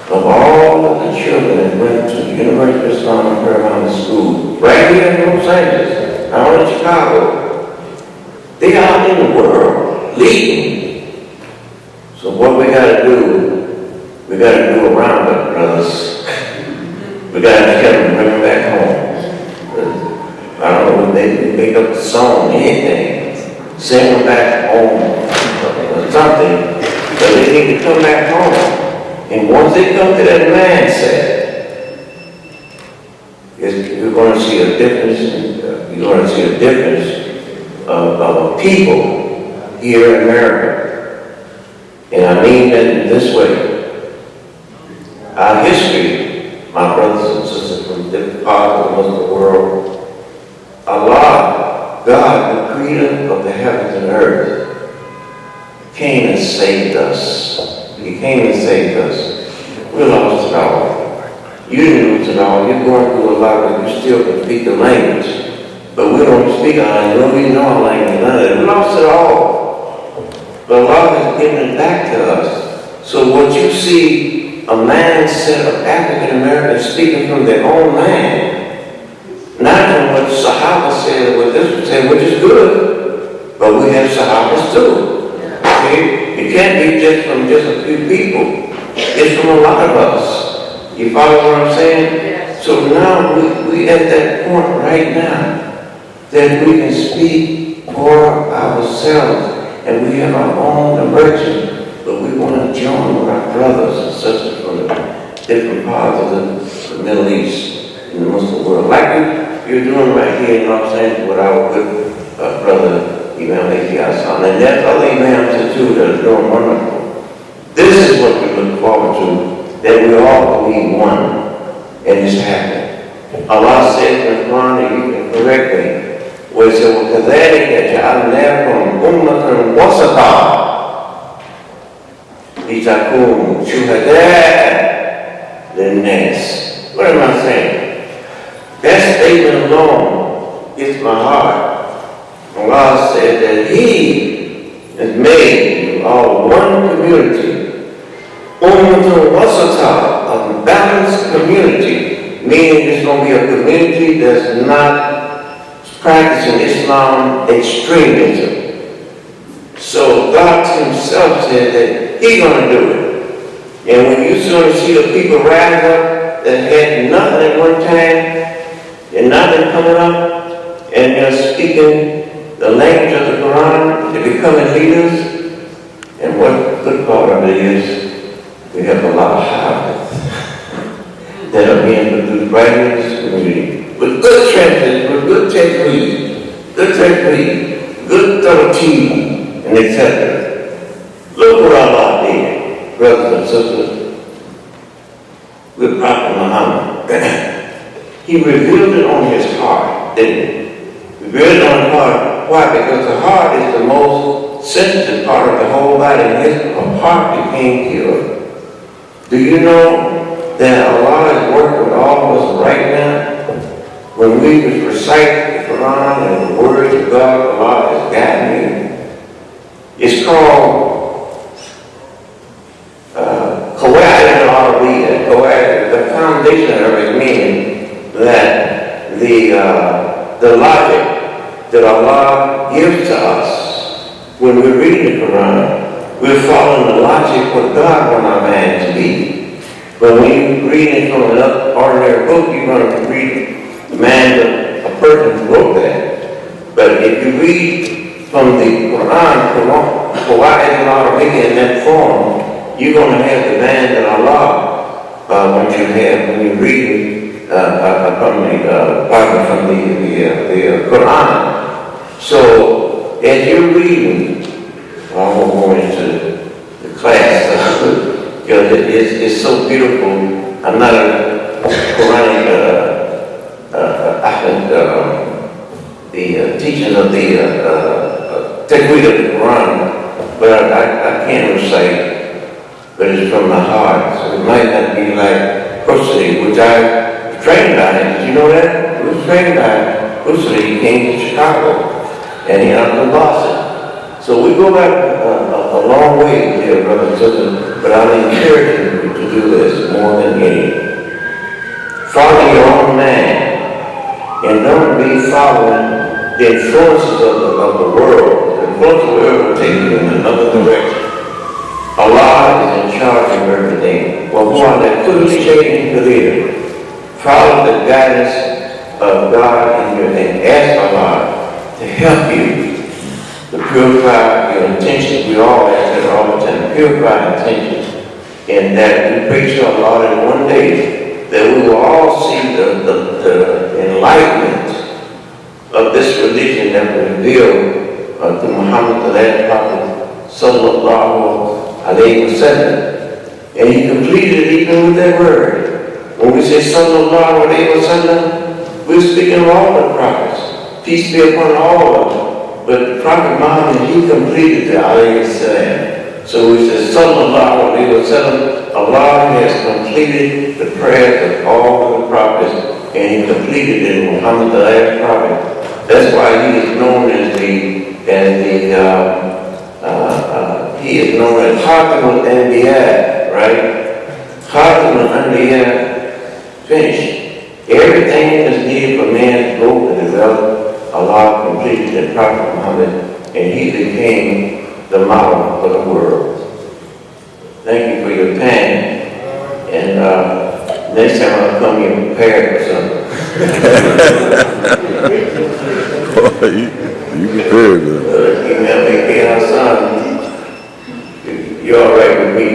of all of the children that went to the University of Islam and Paramount School, right here in Los Angeles, not in Chicago, they are in the world leading. So what we got to do a roundup, brothers. We got to get them, bring them back home. I don't know, they make up a song, anything, sing them back home or something, but they need to come back home. And once they come to that mindset, you're going to see a difference. You're going to see a difference of people here in America. And I mean that in this way. Our history, my brothers and sisters from different parts of the Muslim world, Allah, God, the creator of the heavens and earth, came and saved us. He came and saved us. We lost it all. You didn't lose it all. You're going through a lot, but you still can speak the language. But we don't speak our language. We don't even know our language. None of it. We lost it all. But Allah has given it back to us. So what you see, a mindset of African Americans speaking from their own land, not from what Sahaba said, what this would say, which is good, but we have Sahabas too. See? It can't be just from just a few people. It's from a lot of us. You follow what I'm saying? Yes. So now we at that point right now that we can speak for ourselves and we have our own emerging, but we want to join with our brothers and sisters from the different parts of the Middle East and the Muslim world. Like you're doing right here in Los Angeles with our good brother Imam Hassan, and there's other imams too that are doing wonderful. This is what we look forward to, that we all will be one, and it's happening. Allah says in the Quran, and you can correct me, where it says, وَكَذَلِكَ جَعَلْنَاكُمْ أُمَّةً وَسَطًا لِتَكُونُوا شُهَدَاءَ لِلنَّاسِ. What am I saying? That statement alone gets my heart. Allah said that He has made you all one community, Ummatun Wasata, a balanced community, meaning it's going to be a community that's not practicing Islam extremism. So God Himself said that He's going to do it. And when you sort of see the people rise up that had nothing at one time, and nothing coming up, and they're speaking the language of the Quran, they're becoming leaders. And what good part of it is, we have a lot of habits that are being produced right in this community. With good translation, with good technique, good tartib, and etc. Look what Allah did, brothers and sisters, with Prophet Muhammad. He revealed it on his heart, didn't he? Revealed it on his heart. Why? Because the heart is the most sensitive part of the whole body, and his heart became pure. Do you know that Allah is working with all of us right now? when we recite the Quran and the words of God, Allah is guiding me. It's called Qawaid al-Arabiyyah. Qawaid, the foundation of it means that the logic that Allah gives to us when we read the Quran, we're following the logic what God wants our man to be. But when you read it from an ordinary book, you're going to read the man, a person who wrote that. But if you read from the Quran, Qawaid al-Arabiyyah in that form, you're going to have the man that Allah wants you to have when you read from the Quran. So as you're reading, I won't go into the class because it's so beautiful. I'm not a Quranic the teaching of the Tajweed of the Quran, but I can recite, but it's from the heart, so it might not be like Rushdie, which I was trained by. Did you know that? I was trained by Rushdie. He came to Chicago, and he up in Boston. So we go back a long way here, brothers and sisters, but I encourage you to do this more than any. Follow your own man. And don't be following the influences of the world. The influence of the world will take you in another direction. Allah is in charge of everything. Follow the guidance of God and ask Allah to help you to purify your intentions. We all ask that all the time. Purify intentions. And that we pray to Allah that one day that we will all see the enlightenment of this religion that was revealed through Muhammad, the last prophet, sallallahu alayhi wa sallam. And he completed it even with that word. When we say sallallahu alayhi wa sallam, we're speaking of all the prophets. Peace be upon all of them. But the Prophet Muhammad, he completed the alayhi salam. So we say sallallahu alayhi wa sallam. Allah has completed the prayers of all of the prophets, and he completed it in Muhammad, the last prophet. That's why he is known as he is known as Khatam al-Anbiya, right? Khatam al-Anbiya, finished. Everything that's needed for man to go and develop, Allah completed in Prophet Muhammad, and he became the model for the world. Thank you for your time, and next time I'll come here prepared for something. You prepared, you're all right with me.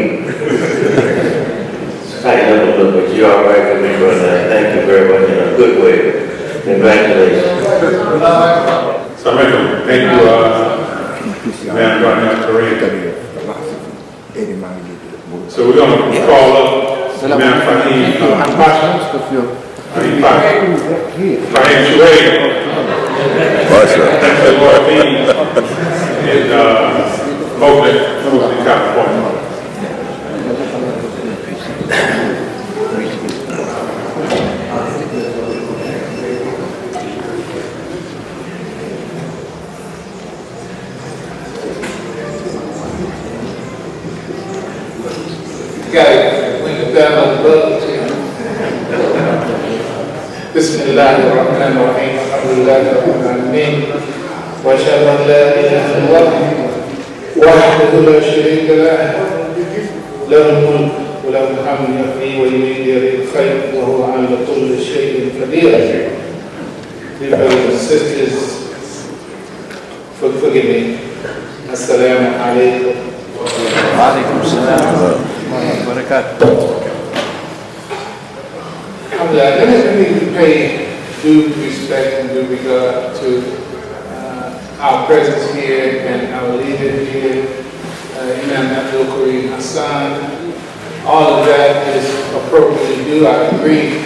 Tighten up a little bit, you're all right with me, brother. Thank you very much in a good way. Congratulations. So thank you, man, Dr. Taleem. So we're going to call up Imam Fahim Pasha. Fahim Shuaib. In Oakland, California. Bismillahirrahmanirrahim. Alhamdulillahirabbil alamin. Wa ashhadu an la ilaha illallah wahdahu la sharika lahu lahul mulk wa lahul hamdu yuhyi wa yumiitu biyadihi al-khayr wa huwa 'ala kulli shay'in qadir. Dear brothers and sisters, forgive me. Assalamu alaikum. Wa alaikum assalam wa barakatuh. Let me pay due respect and due regard to our presence here and our leader here, Imam Abdul Hassan. All of that is appropriately due. I agree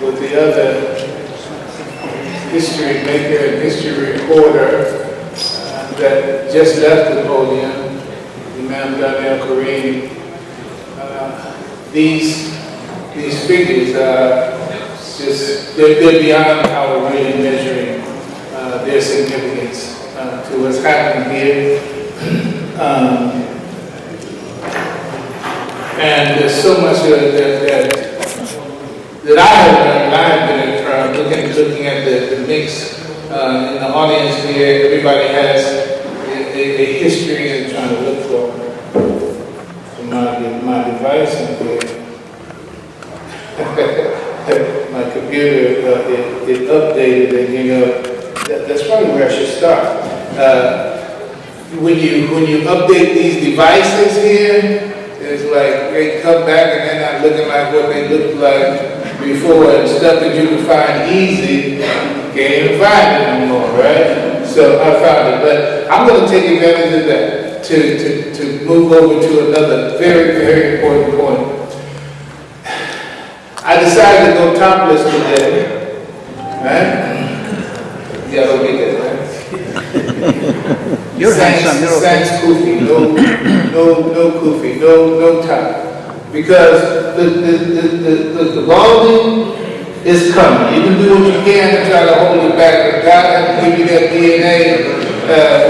with the other history maker and history recorder that just left the podium, Imam Daniel Kareem. These figures are just, they're beyond our really measuring their significance to what's happening here. And there's so much that I have learned, and I have been looking at the mix in the audience here. Everybody has a history and trying to look for my device in here. My computer, it updated, and that's probably where I should start. When you update these devices here, it's like they come back and they're not looking like what they looked like before, and stuff that you can find easy, can't even find it anymore, right? So I found it, but I'm going to take advantage of that to move over to another very, very important point. I decided to go topless today, right? Yeah, go get that, right? You're handsome, you're okay. Sans kufi, no kufi, no top. Because the balding is coming. You can do what you can to try to hold it back, but God has to give you that DNA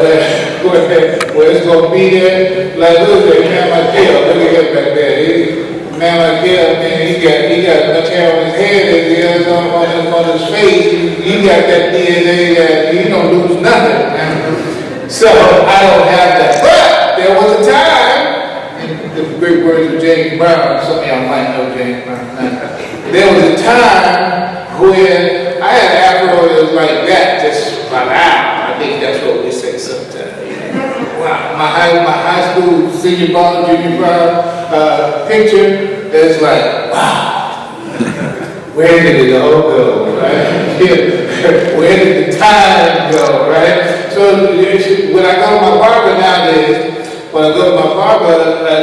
where it's going to be there. Like, look at man like Bill, look at him back there. Man like Bill, man, he got much hair on his head as he has on his face. He got that DNA that he don't lose nothing, man. So I don't have that. But there was a time, in the great words of James Brown, some of y'all might know James Brown. There was a time when I had an afro that was like that, just like, I think that's what we say sometimes. Wow, my high school senior ball, junior prom picture, it's like, wow, where did it all go, right? Where did the time go, right? So when I go to my barber nowadays, I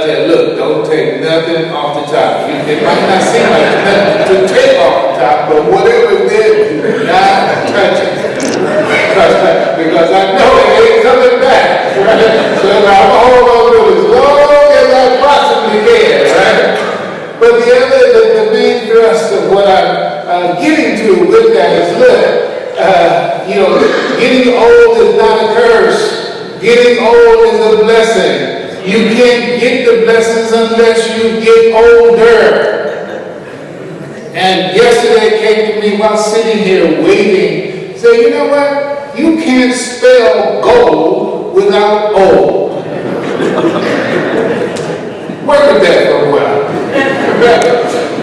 tell look, don't take nothing off the top. It might not seem like nothing to take off the top, but whatever it is, do not touch it. Because I know it ain't coming back, right? So I'm hold on to it as long as I possibly can, right? But the main thrust of what I'm getting to with that is, look, getting old is not a curse. Getting old is a blessing. You can't get the blessings unless you get older. And yesterday it came to me while sitting here waiting, say, you know what? You can't spell gold without old. Work with that for a while.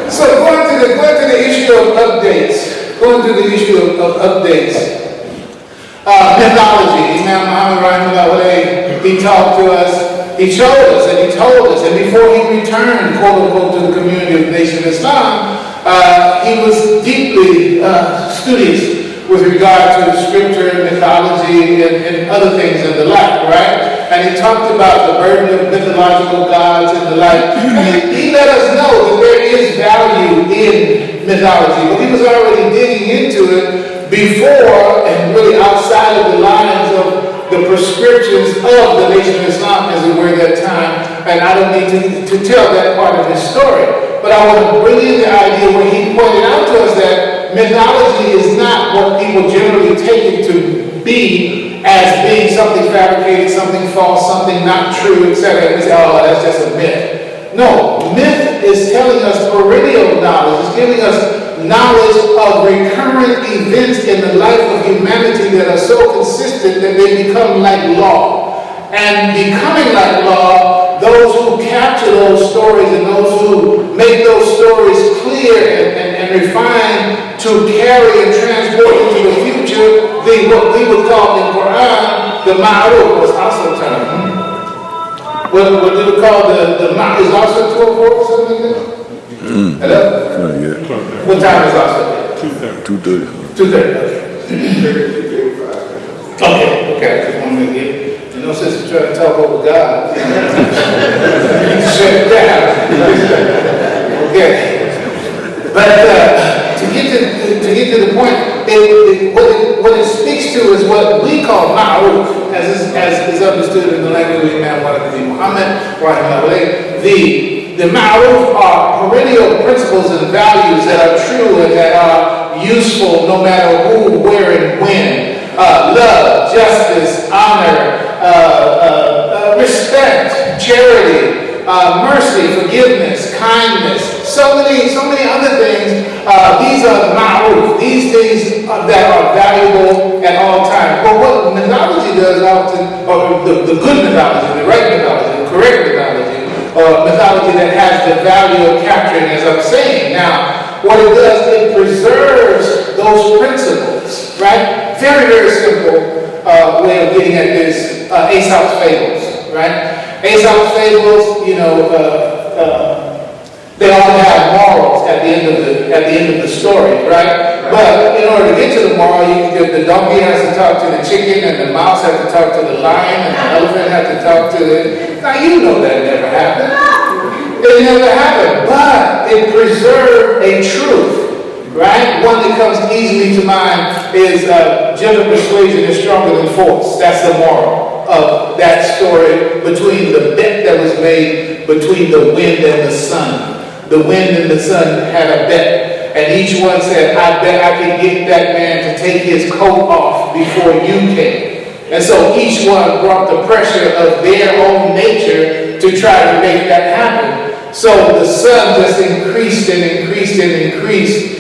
So going to the issue of updates. Mythology. Imam Muhammad Rahimahullah, he talked to us, he showed us, and he told us, and before he returned, quote unquote, to the community of the Nation of Islam, he was deeply studious with regard to scripture, mythology, and other things in the like, right? And he talked about the burden of mythological gods and the like. And he let us know that there is value in mythology, but he was already digging into it before and really outside of the lines of the prescriptions of the Nation of Islam as it were at that time. And I don't need to tell that part of his story. But I want to bring in the idea where he pointed out to us that mythology is not what people generally take it to be, as being something fabricated, something false, something not true, etc. And we say, oh, that's just a myth. No, myth is telling us perennial knowledge. It's giving us knowledge of recurrent events in the life of humanity that are so consistent that they become like law. And becoming like law, those who capture those stories and those who make those stories clear and refined to carry and transport into the future, what we would call in Quran, the ma'ruf was also termed. What they would call the ma'ruf is also 12 or something like that? Hello? Yeah. What time is also? 2:30. 2:30, okay. I just want to get, since you're trying to talk over God, shut it down. Okay. But to get to the point, what it speaks to is what we call ma'ruf, as is understood in the language of Imam Muhammad, The ma'ruf are perennial principles and values that are true and that are useful no matter who, where, and when. Love, justice, honor, respect, charity, mercy, forgiveness, kindness, so many other things. These are ma'ruf, these things that are valuable at all times. But what mythology does often, or the good mythology, the right mythology, the correct mythology, or mythology that has the value of capturing, as I'm saying. Now, what it does, it preserves those principles, right? Very, very simple way of getting at this, Aesop's fables, right? Aesop's fables, they all have morals at the end of the story, right? But in order to get to the moral, the donkey has to talk to the chicken, and the mouse has to talk to the lion, and the elephant has to talk to the... Now, you know that never happened. It never happened, but it preserved a truth, right? One that comes easily to mind is gentle persuasion is stronger than force. That's the moral of that story between the bet that was made between the wind and the sun. The wind and the sun had a bet, and each one said, I bet I can get that man to take his coat off before you can. And so each one brought the pressure of their own nature to try to make that happen. So the sun just increased and increased and increased.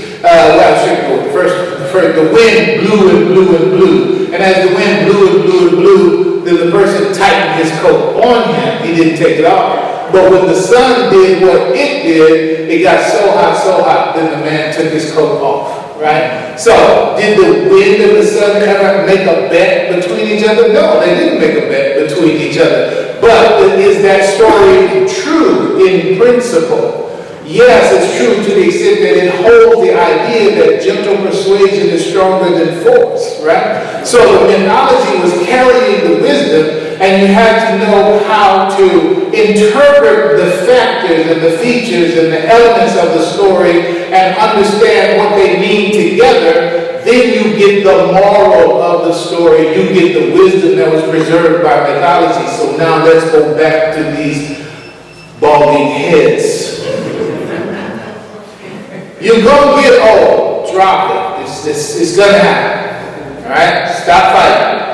First the wind blew and blew and blew. And as the wind blew and blew and blew, then the person tightened his coat on him. He didn't take it off. But when the sun did what it did, it got so hot, then the man took his coat off, right? So, did the wind and the sun ever make a bet between each other? No, they didn't make a bet between each other. But is that story true in principle? Yes, it's true to the extent that it holds the idea that gentle persuasion is stronger than force, right? So the mythology was carrying the wisdom, and you had to know how to interpret the factors and the features and the elements of the story and understand what they mean together. Then you get the moral of the story. You get the wisdom that was preserved by mythology. So now let's go back to these balding heads. You're going to get old. Drop it. It's going to happen. All right? Stop fighting.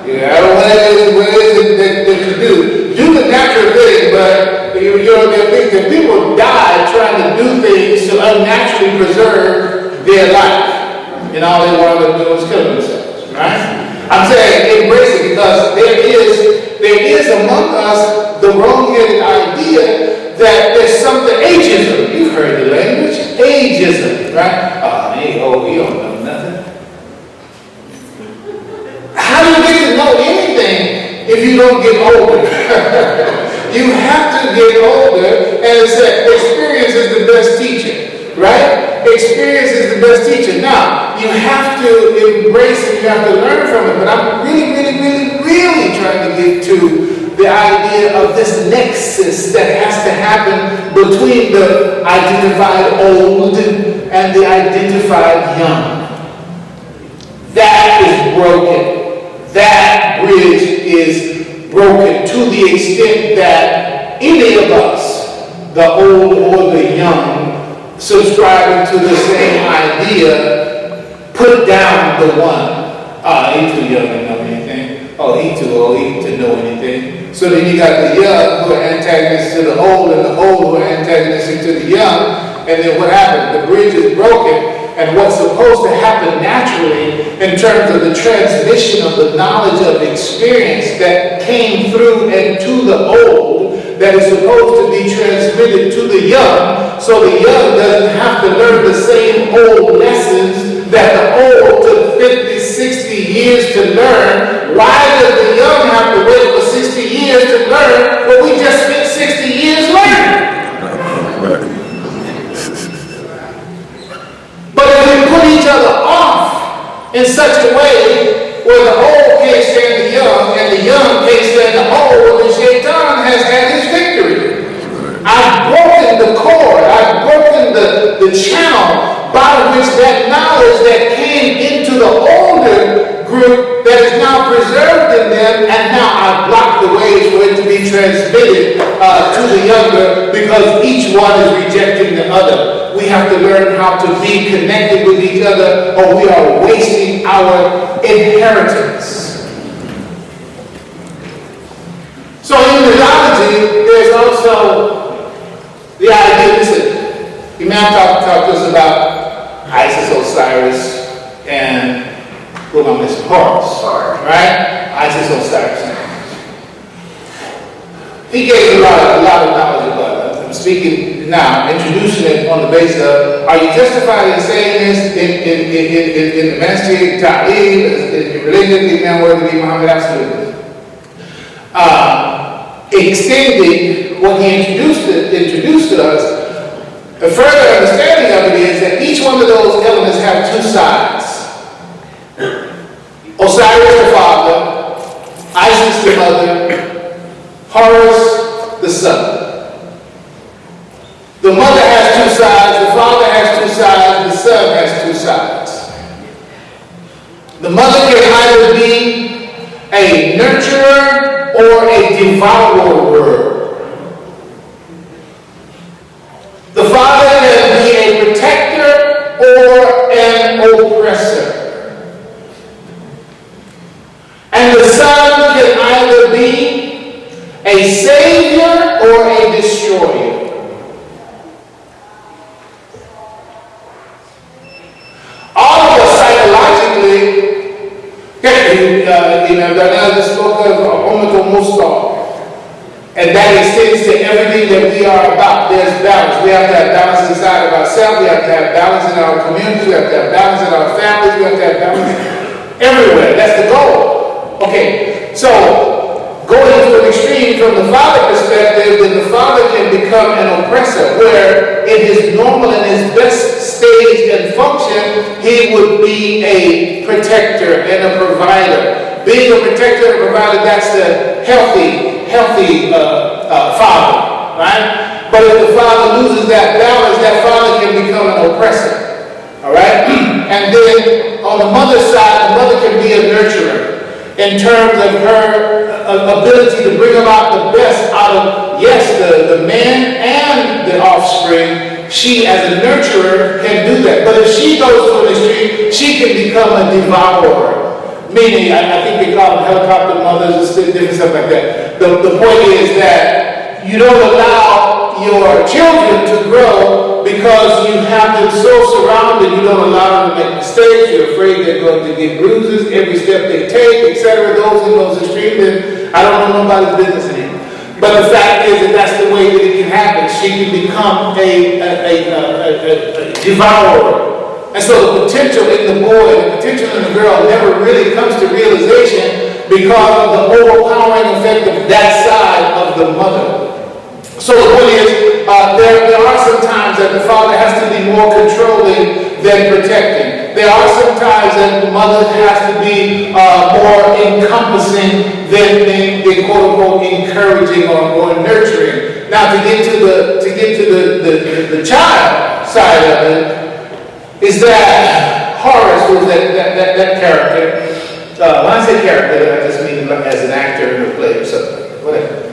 What is it that you do? Do the natural thing, but the people die trying to do things to unnaturally preserve their life. And all they want to do is kill themselves. Right? I'm saying embrace it, because there is among us the wrong-headed idea that there's something, ageism. You've heard the language. Ageism, right? He don't know nothing. How do you get to know anything if you don't get older? You have to get older, and it's that experience is the best teacher, right? Experience is the best teacher. Now, you have to embrace it, you have to learn from it, but I'm really trying to get to the idea of this nexus that has to happen between the identified old and the identified young. That is broken. That bridge is broken to the extent that any of us, the old or the young, subscribing to the same idea, put down the one. He's too young to know anything. He's too old to know anything. So then you got the young who are antagonists to the old, and the old who are antagonistic to the young. And then what happened? The bridge is broken. And what's supposed to happen naturally in terms of the transmission of the knowledge of experience that came through and to the old, that is supposed to be transmitted to the young, so the young doesn't have to learn the same old lessons that the old took 50, 60 years to learn. Why does the young have to wait for 60 years to learn when we just spent 60 years learning? But if we put each other off in such a way where the old can't stand the young and the young can't stand the old, well, then Shaitan has had his victory. I've broken the cord, I've broken the channel by which that knowledge that came into the older group that is now preserved in them, and now I've transmitted to the younger because each one is rejecting the other. We have to learn how to be connected with each other or we are wasting our inheritance. So in theology, there's also the idea, listen, Imam talked to us about Isis, Osiris, and who am I missing? Horus, right? Isis, Osiris. He gave a lot of knowledge about it. I'm speaking now, introducing it on the basis of, are you justified in saying this in the Masjid, Taleem, in religion, Imam word to Muhammad? Absolutely. Extending what he introduced to us, a further understanding of it is that each one of those elements have two sides. Osiris the father, Isis the mother, Horus the son. The mother has two sides, the father has two sides, the son has two sides. The mother can either be a nurturer or a devourer. The father can be a protector or an oppressor. And the son can either be a savior or a destroyer. All of us psychologically, Bilal spoke of Ummatul Mustafa. And that extends to everything that we are about. There's balance. We have to have balance inside of ourselves. We have to have balance in our communities. We have to have balance in our families. We have to have balance everywhere. That's the goal. Okay, so going to an extreme from the father perspective, then the father can become an oppressor, where in his normal and his best stage and function, he would be a protector and a provider. Being a protector and a provider, that's the healthy father, right? But if the father loses that balance, that father can become an oppressor, all right? And then on the mother's side, the mother can be a nurturer in terms of her ability to bring about the best out of, yes, the man and the offspring. She, as a nurturer, can do that. But if she goes to an extreme, she can become a devourer. Meaning, I think they call them helicopter mothers and different stuff like that. The point is that you don't allow your children to grow because you have them so surrounded, you don't allow them to make mistakes, you're afraid they're going to get bruises every step they take, etc. Those in those extremes, and I don't know nobody's business anymore. But the fact is that that's the way that it can happen. She can become a devourer. And so the potential in the boy and the potential in the girl never really comes to realization because of the overpowering effect of that side of the mother. So the point is, there are some times that the father has to be more controlling than protecting. There are some times that the mother has to be more encompassing than quote unquote encouraging or nurturing. Now to get to the child side of it, is that Horus was that character. When I say character, I just mean as an actor in a play or something, whatever.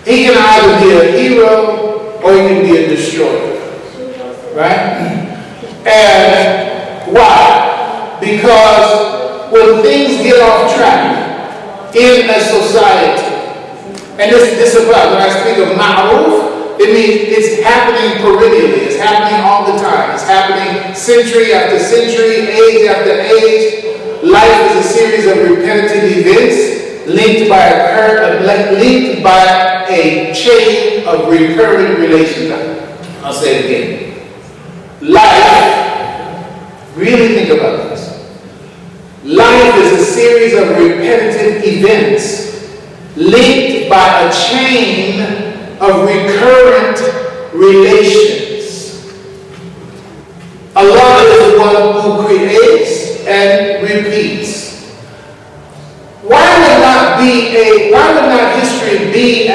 He can either be a hero or he can be a destroyer, right? And why? Because when things get off track in a society, and this applies when I speak of ma'ruf, it means it's happening perennially. It's happening all the time. It's happening century after century, age after age. Life is a series of repetitive events linked by a chain of recurring relationships. I'll say it again. Life, really think about this. Life is a series of repetitive events linked by a chain of recurrent relations. Allah is the one who creates and repeats. Why would not history be a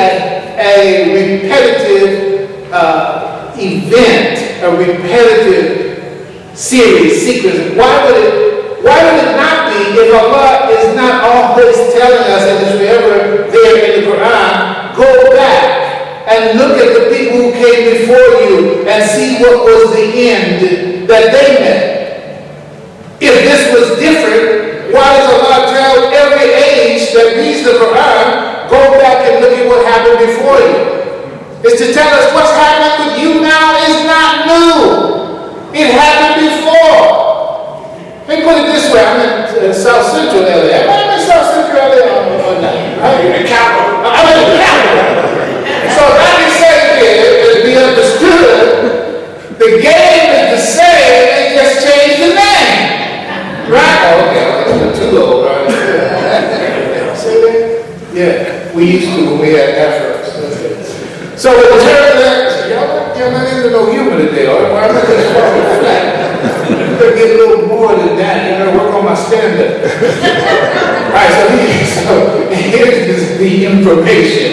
repetitive event, a repetitive sequence? Why would it not be if Allah is not always telling us in His was the end that they met. If this was different, why does Allah tell every age that reads the Quran, go back and look at what happened before you? It's to tell us what's happening with you now is not new. It happened before. Let me put it this way. I'm in South Central LA. Am I in South Central LA or not? I'm in the capital. I'm in the capital. So if I can say it be understood, the game is the same, they just changed the name. Right? Oh, okay, that's too low, right? Say that? Yeah, we used to when we had afros. So in terms of y'all not even no humor today, or why am I just falling flat? I'm gonna get a little more than that. You gotta work on my stand-up. All right, so here's the information.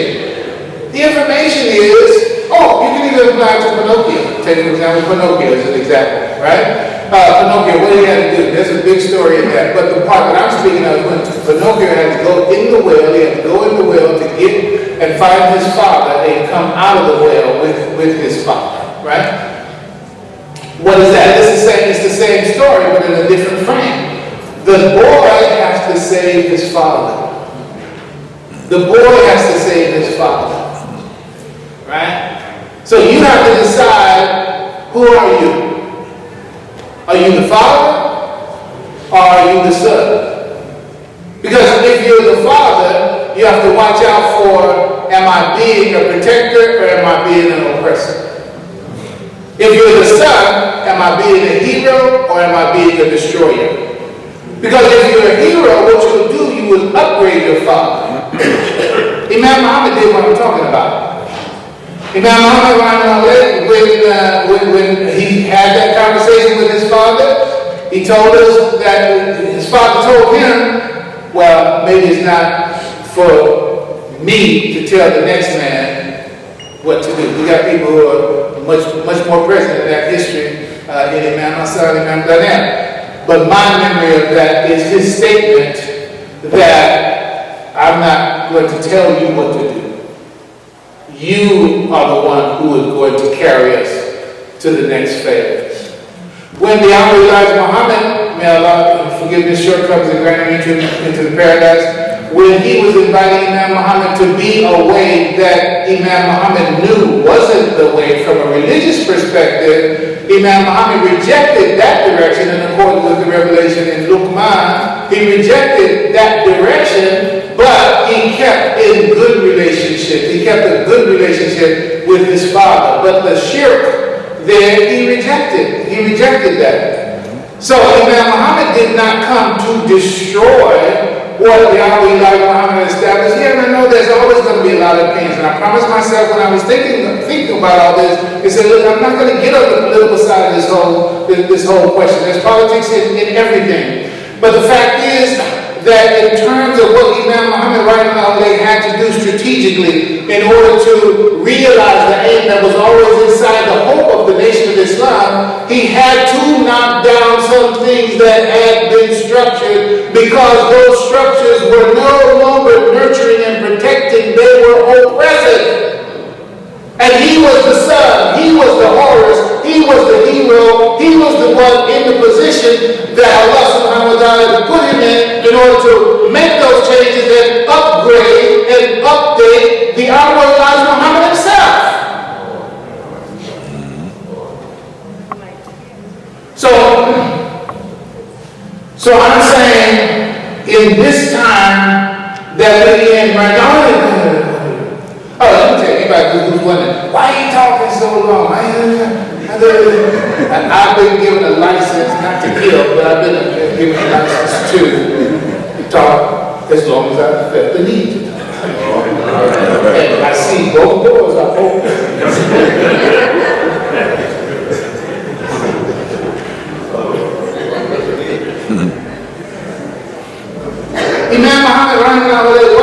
The information is, you can even apply to Pinocchio. Take for example, Pinocchio as an example, right? Pinocchio, what did he have to do? There's a big story in that. But the part that I'm speaking of, when Pinocchio had to go in the well, he had to go in the well to get and find his father and come out of the well with his father, right? What is that? It's the same story, but in a different frame. The boy has to save his father. The boy has to save his father. Right? So you have to decide, who are you? Are you the father or are you the son? Because if you're the father, you have to watch out for, am I being a protector or am I being an oppressor? If you're the son, am I being a hero or am I being a destroyer? Because if you're a hero, what you'll do, you will upgrade your father. Imam Muhammad did what I'm talking about. Imam Muhammad, when he had that conversation with his father, he told us that his father told him, well, maybe it's not for me to tell the next man what to do. We got people who are much more present in that history, in Imam Hassan, Imam Dhanam. But my memory of that is his statement that I'm not going to tell you what to do. You are the one who is going to carry us to the next phase. When the Honorable Elijah Muhammad, may Allah forgive his shortcomings and grant him into the paradise, when he was inviting Imam Muhammad to be a way that Imam Muhammad knew wasn't the way from a religious perspective, Imam Muhammad rejected that direction in accordance with the revelation in Luqman. He rejected that direction, but he kept in good relationship. He kept a good relationship with his father. But the shirk there, he rejected. He rejected that. So Imam Muhammad did not come to destroy what the Honorable Elijah Muhammad established. Yeah, and I know there's always going to be a lot of opinions. And I promised myself when I was thinking about all this, I said, look, I'm not going to get on the political side of this whole question. There's politics in everything. But the fact is that in terms of what Imam Muhammad had to do strategically in order to realize the aim that was always inside the hope of the Nation of Islam, he had to knock down some things that had been structured, because those structures were no longer nurturing and protecting, they were oppressive. And he was the son, he was the Horus, he was the hero, he was the one in the position that Allah subhanahu wa ta'ala put him in order to make those changes and upgrade and update the Honorable Elijah Muhammad himself. So I'm saying, in this time that we're in right now, let me tell you, anybody who's wondering, why are you talking so long? I've been given a license, not to kill, but I've been given a license to talk as long as I felt the need to talk. And I see both doors are open. Imam Muhammad, one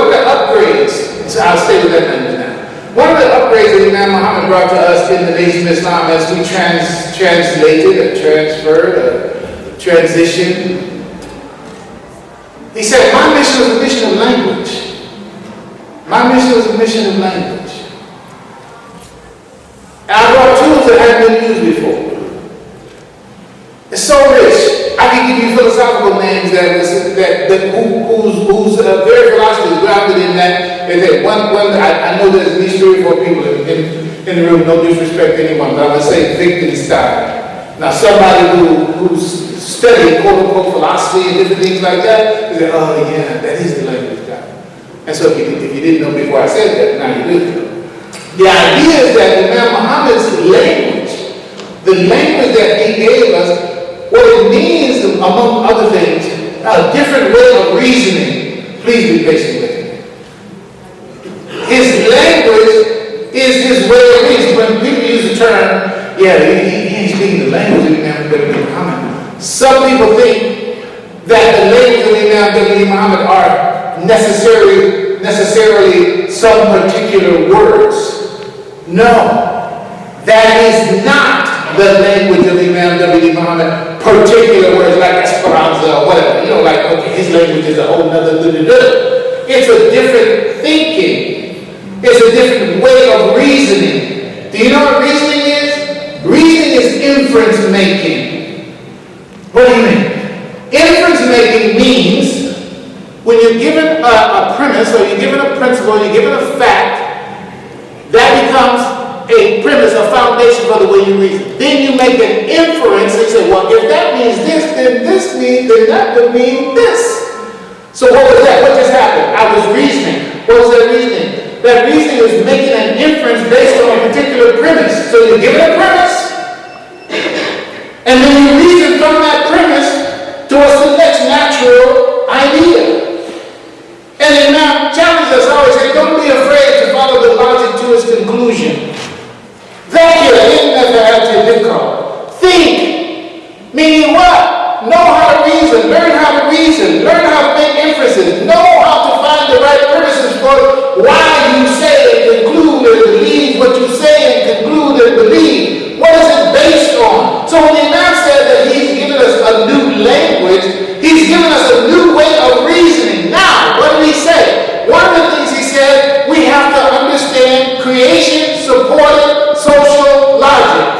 of the upgrades, so I'll stay with that number now. One of the upgrades that Imam Muhammad brought to us in the Nation of Islam as we translated or transferred or transitioned, he said, my mission was a mission of language. My mission was a mission of language. And I brought tools that hadn't been used before. It's so rich. I can give you philosophical names whose very philosophy is grounded in that. I know there's at least 3 or 4 people in the room, no disrespect to anyone, but I'm going to say Wittgenstein. Now, somebody who's studying quote-unquote philosophy and different things like that, is like, oh yeah, that is the language guy. And so if you didn't know before I said that, now you do. The idea is that Imam Muhammad's language, the language that he gave us, what it means, among other things, a different way of reasoning. Please be patient with me. His language is his way of reasoning. When people use the term, yeah, he ain't speaking the language of Imam W. Muhammad. Some people think that the language of Imam W. Muhammad are necessarily some particular words. No, that is not the language of Imam W. Muhammad, particular words like Esperanza or whatever. You know, like, okay, his language is a whole nother It's a different thinking. It's a different way of reasoning. Do you know what reasoning is? Reasoning is inference making. What do you mean? Inference making means when you're given a premise, or you're given a principle, you're given a fact, that becomes a premise, a foundation for the way you reason. Then you make an inference and say, well, if that means this, then that would mean this. So what was that? What just happened? I was reasoning. What was that reasoning? That reasoning is making an inference based on a particular premise. So you're given a premise, and then you reason from that premise to the next natural idea. And then now challenge us always say, don't be afraid to follow the logic to its conclusion. Think, meaning what? Know how to reason, learn how to reason, learn how to make inferences, know how to find the right premises for why you say and conclude and believe what you say and conclude and believe. What is it based on? So when the Imam said that he's given us a new language, he's given us a new way of reasoning. Now, what did he say? One of the things he said, we have to understand creation supported social logic.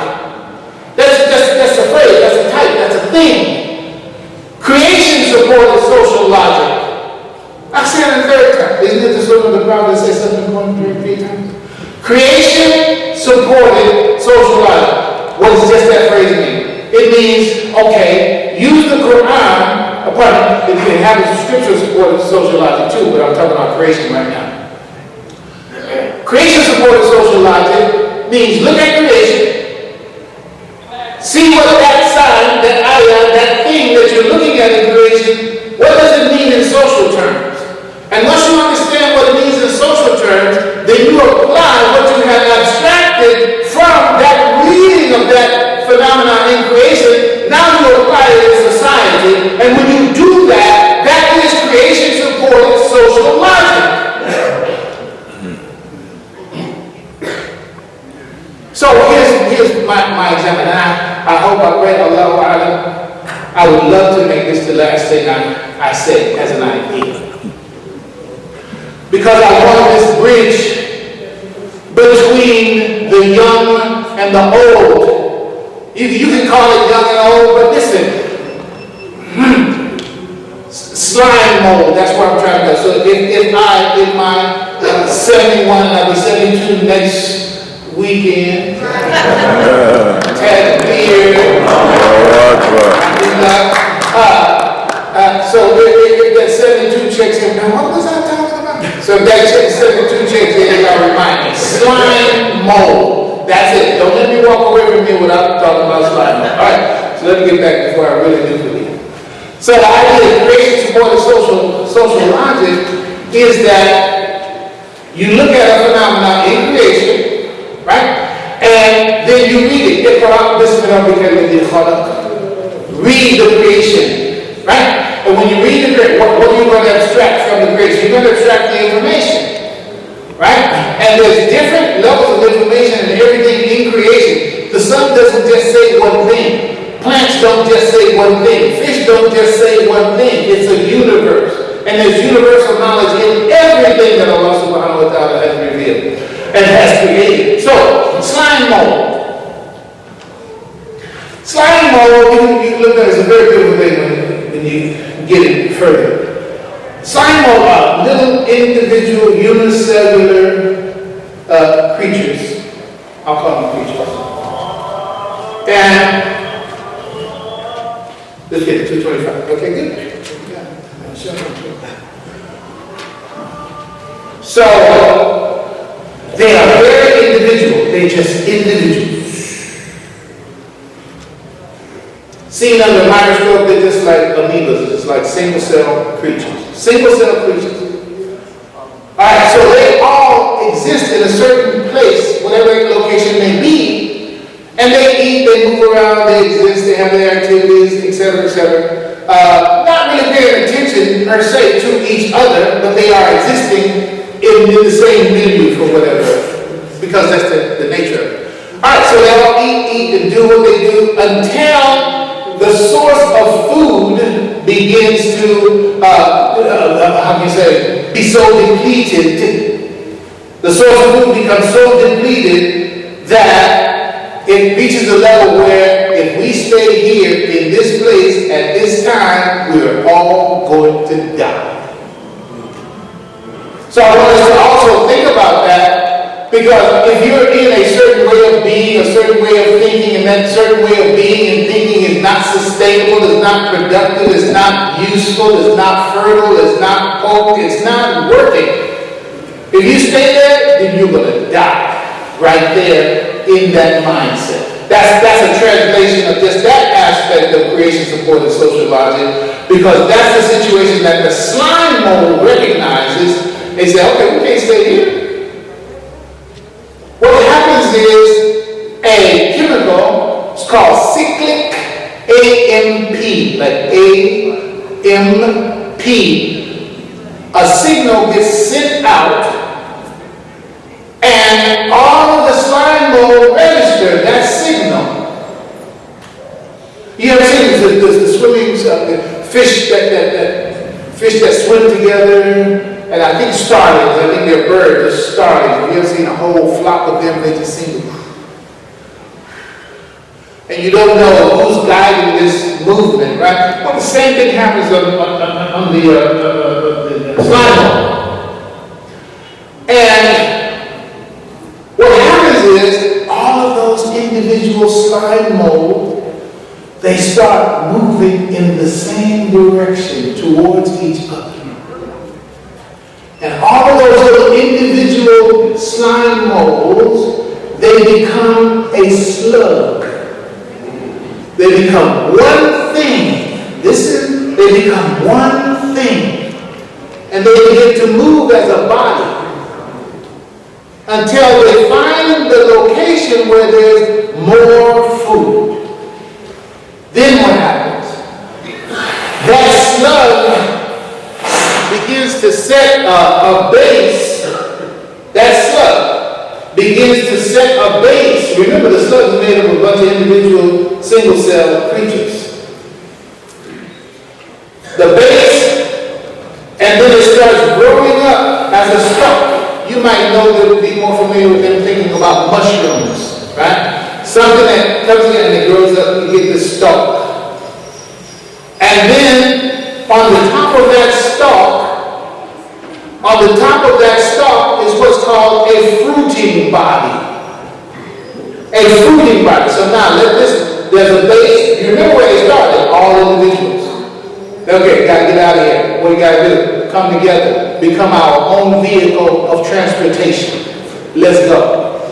That's a phrase, that's a type, that's a thing. Creation supported social logic. I said it the third time. Isn't it the sort of the Bible that says something important 3 times? Creation supported social logic. What does just that phrase mean? It means, okay, use the Quran, if you have the scripture supported social logic too, but I'm talking about creation right now. Creation supported social logic means look at creation, see what that sign, that ayah, that thing that you're looking at in creation, what does it mean in social terms? And once you understand what it means in social terms, then you apply what you have abstracted from that reading of that phenomenon in creation. Now you apply it in society, and when you do that, that is creation supported social logic. So here's my example, and I hope I pray Allah Alam. I would love to make this the last thing I say as an idea. Because I want this bridge between the young and the old. You can call it young and old, but listen. Slime mold, that's what I'm trying to do. So if I, in my 71, I'll be 72 next weekend, had a beard, so if that 72 checks in, now what was I talking about? So if that 72 checks in, I'll remind me. Slime mold, that's it. Don't let me walk away from me without talking about slime mold. All right, so let me get back before I really do believe. So the idea of creation supported social logic is that you look at a phenomenon in creation, right? And then you read it. Read the creation, right? And when you read the creation, what are you going to abstract from the creation? You're going to abstract the information, right? And there's different levels of information in everything in creation. The sun doesn't just say one thing. Plants don't just say one thing. Fish don't just say one thing. It's a universe. And there's universal knowledge in everything that Allah subhanahu wa ta'ala has revealed and has created. So, slime mold. Slime mold Well, you look at it as a very beautiful thing when you get it further. Slime mold are little individual unicellular creatures. I'll call them creatures. And let's get to 225. Okay, good. So they are very individual. They're just individuals. Seen under a microscope, they're just like amoebas, just like single cell creatures. Single cell creatures. Alright, so they all exist in a certain place, whatever location may be, and they eat, they move around, they exist, they have their activities, etc., etc. Not really paying attention per se to each other, but they are existing in the same milieu for whatever, because that's the nature of it. Alright, so they all eat and do what they do until the source of food begins to, how can you say, be so depleted. The source of food becomes so depleted that it reaches a level where if we stay here in this place at this time, we are all going to die. So I want us to also think about that. Because if you're in a certain way of being, a certain way of thinking, and that certain way of being and thinking is not sustainable, is not productive, is not useful, is not fertile, is not potent, it's not working. If you stay there, then you're going to die right there in that mindset. That's a translation of just that aspect of creation support and social logic, because that's the situation that the slime mold recognizes. They say, okay, we can't stay here. What happens is a chemical, it's called cyclic AMP, like AMP. A signal gets sent out, and all of the slime mold register that signal. You ever seen the swimming fish fish that swim together? And I think starlings, I think they're birds, they're starlings. Have you ever seen a whole flock of them? They just seem to... And you don't know who's guiding this movement, right? Well, the same thing happens on the slime mold. And what happens is, all of those individual slime mold, they start moving in the same direction towards each other. And all of those little individual slime molds, they become a slug. They become one thing. They become one thing. And they begin to move as a body until they find the location where there's more food. Then what happens? That slug begins to set a base. That slug begins to set a base. Remember, the slug is made up of a bunch of individual single cell creatures. The base, and then it starts growing up as a stalk. You might know that would be more familiar with them thinking about mushrooms, right? Something that comes in and it grows up, you get this stalk. And then on the top of that stalk, is what's called a fruiting body. A fruiting body. So now there's a base. You remember where they started? All individuals. Okay, gotta get out of here. What do you gotta do? Come together. Become our own vehicle of transportation. Let's go.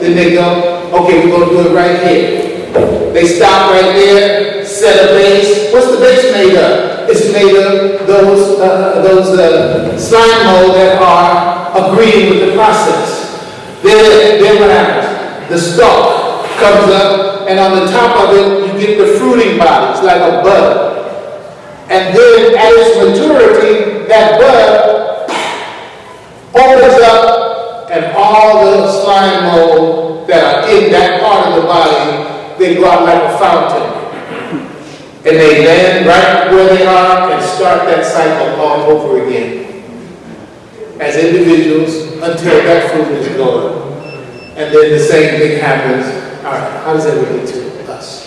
Then they go, okay, we're gonna do it right here. They stop right there, set a base. What's the base made of? It's made of those slime mold that are agreeing with the process. Then what happens? The stalk comes up, and on the top of it, you get the fruiting body. It's like a bud. And then at its maturity, that bud opens up, and all the slime mold that are in that part of the body, they go out like a fountain. And they land right where they are and start that cycle all over again. As individuals until that food is gone. And then the same thing happens. All right, how does that relate to us?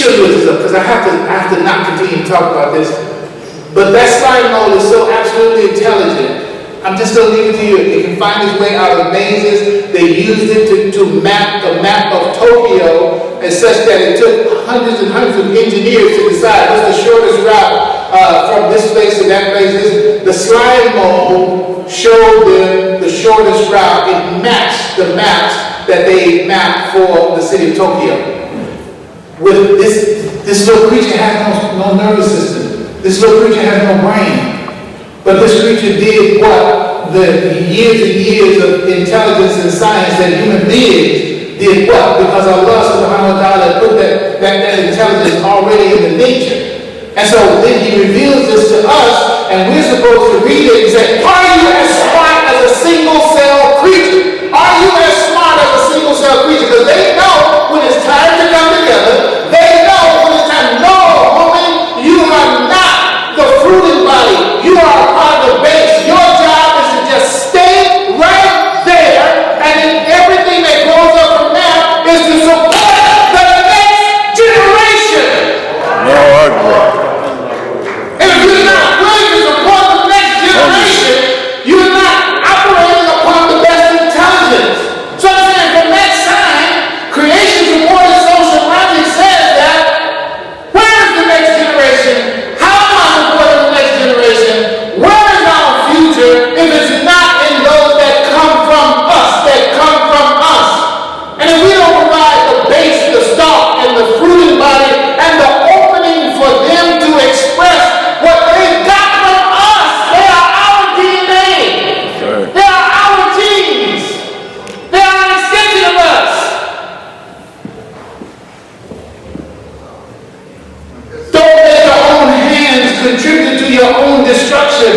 should look this up because I have to not continue to talk about this. But that slide mold is so absolutely intelligent. I'm just going to leave it to you. It can find its way out of mazes. They used it to map the map of Tokyo and such that it took hundreds and hundreds of engineers to decide what's the shortest route from this place to that place. The slide mold showed them the shortest route. It matched the maps that they mapped for the city of Tokyo. With this little creature has no nervous system. This little creature has no brain. But this creature did what the years and years of intelligence and science that human beings did what? Because Allah subhanahu wa ta'ala put that intelligence already in the nature. And so then He reveals this to us, and we're supposed to read it and say, are you as smart as a single cell creature? Are you as smart as a single cell creature? Because they know when it's time to come together. They know when it's time. No, woman, you are not the fruiting body. You are a part of the base. Your job is to just stay right there, and then everything that grows up from there is to support the next generation. No argument. If you're not willing to support the next generation, you're not operating upon the best intelligence. So I'm saying from that side, creation supported social logic says that where is the next generation? How am I supporting the next generation? Where is our future if it's not in those that come from us, And if we don't provide the base, the stalk, and the fruiting body, and the opening for them to express what they got from us, they are our DNA. They are our genes. They are an extension of us. Don't let your own hands contribute to your own destruction.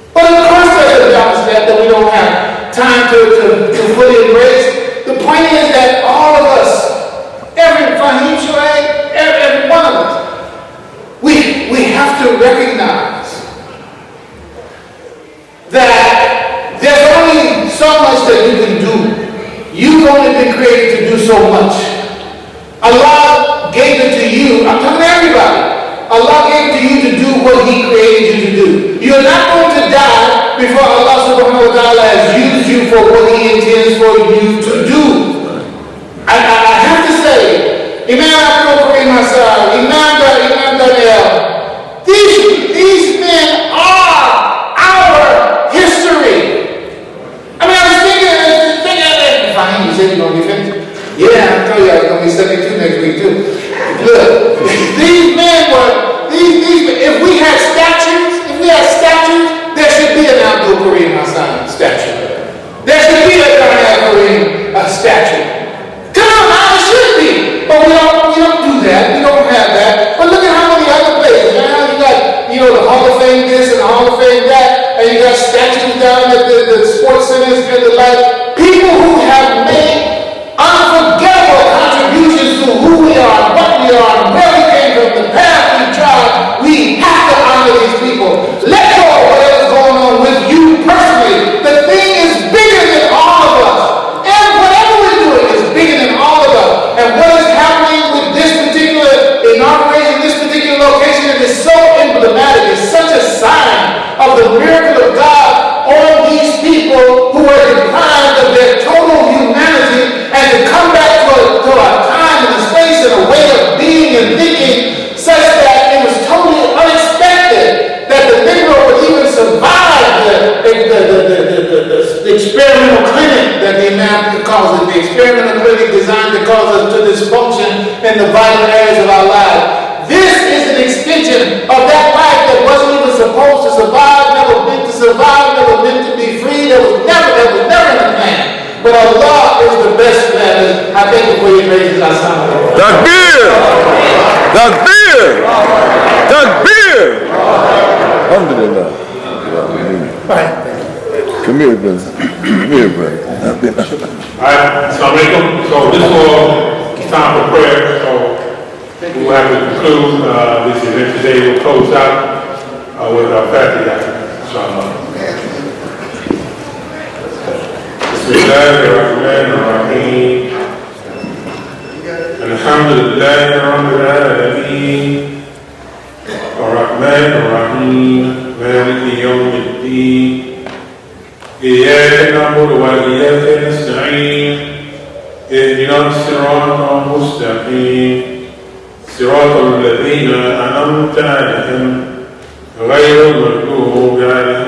But of course there's a balance that we don't have time to fully embrace. The point is that all of us, every one of us, we have to recognize that there's only so much that you can do. You've only been created to do so much. Allah gave it to you. I'm talking to everybody. Allah gave it to you to do what He created you to do. You're not going to die before Allah subhanahu wa ta'ala has used you for what He intends for you to do. I have to say, Imam Abdul Karim Hassan, Imam Daniel, these men are our history. I mean, I was thinking Fahim, you said you're going to be finished? Yeah, I told you I was going to be 72 next week too. Look, these men were, if we had statues, there should be an Abdul Karim Hassan statue. There should be a Daniel Karim statue. Come on, now it should be. But we don't do that. We don't have that. But look at how many other places. You got, the Hall of Fame this and the Hall of Fame that, and you got statues down at the sports centers and the like. People who have made unforgettable contributions to who we are, what we are, and where we came from, the path we trod. We have to honor these people. Let go of whatever's going on with you personally. The thing is bigger than all of us. And whatever we're doing is bigger than all of us. And what is happening with this particular inauguration, this particular location, it is so emblematic. It's such a sign of the miracle of God on these people who are deprived of their total humanity, and to come back to a time and a space and a way of being and thinking such that it was totally unexpected that the Negro would even survive the experimental clinic that the Imam calls it, the experimental clinic designed to cause us to dysfunction in the vital areas of our lives. This is an extension of that life that wasn't even supposed to survive, never meant to survive, never meant to be free. That was never in the plan. But Allah is the best plan. I thank you for your praises. Takbir! Takbir! Takbir! Alhamdulillah. Come here, brother. Alright, so this is time for prayer. So we will have to conclude this event today. We'll close out with our Fatiha, inshallah. Bismillahirrahmanirrahim. الحمد لله رب العالمين الرحمن الرحيم مالك يوم الدين إياك نعبد وإياك نستعين اهدنا الصراط المستقيم صراط الذين أنعمت عليهم غير المغضوب عليهم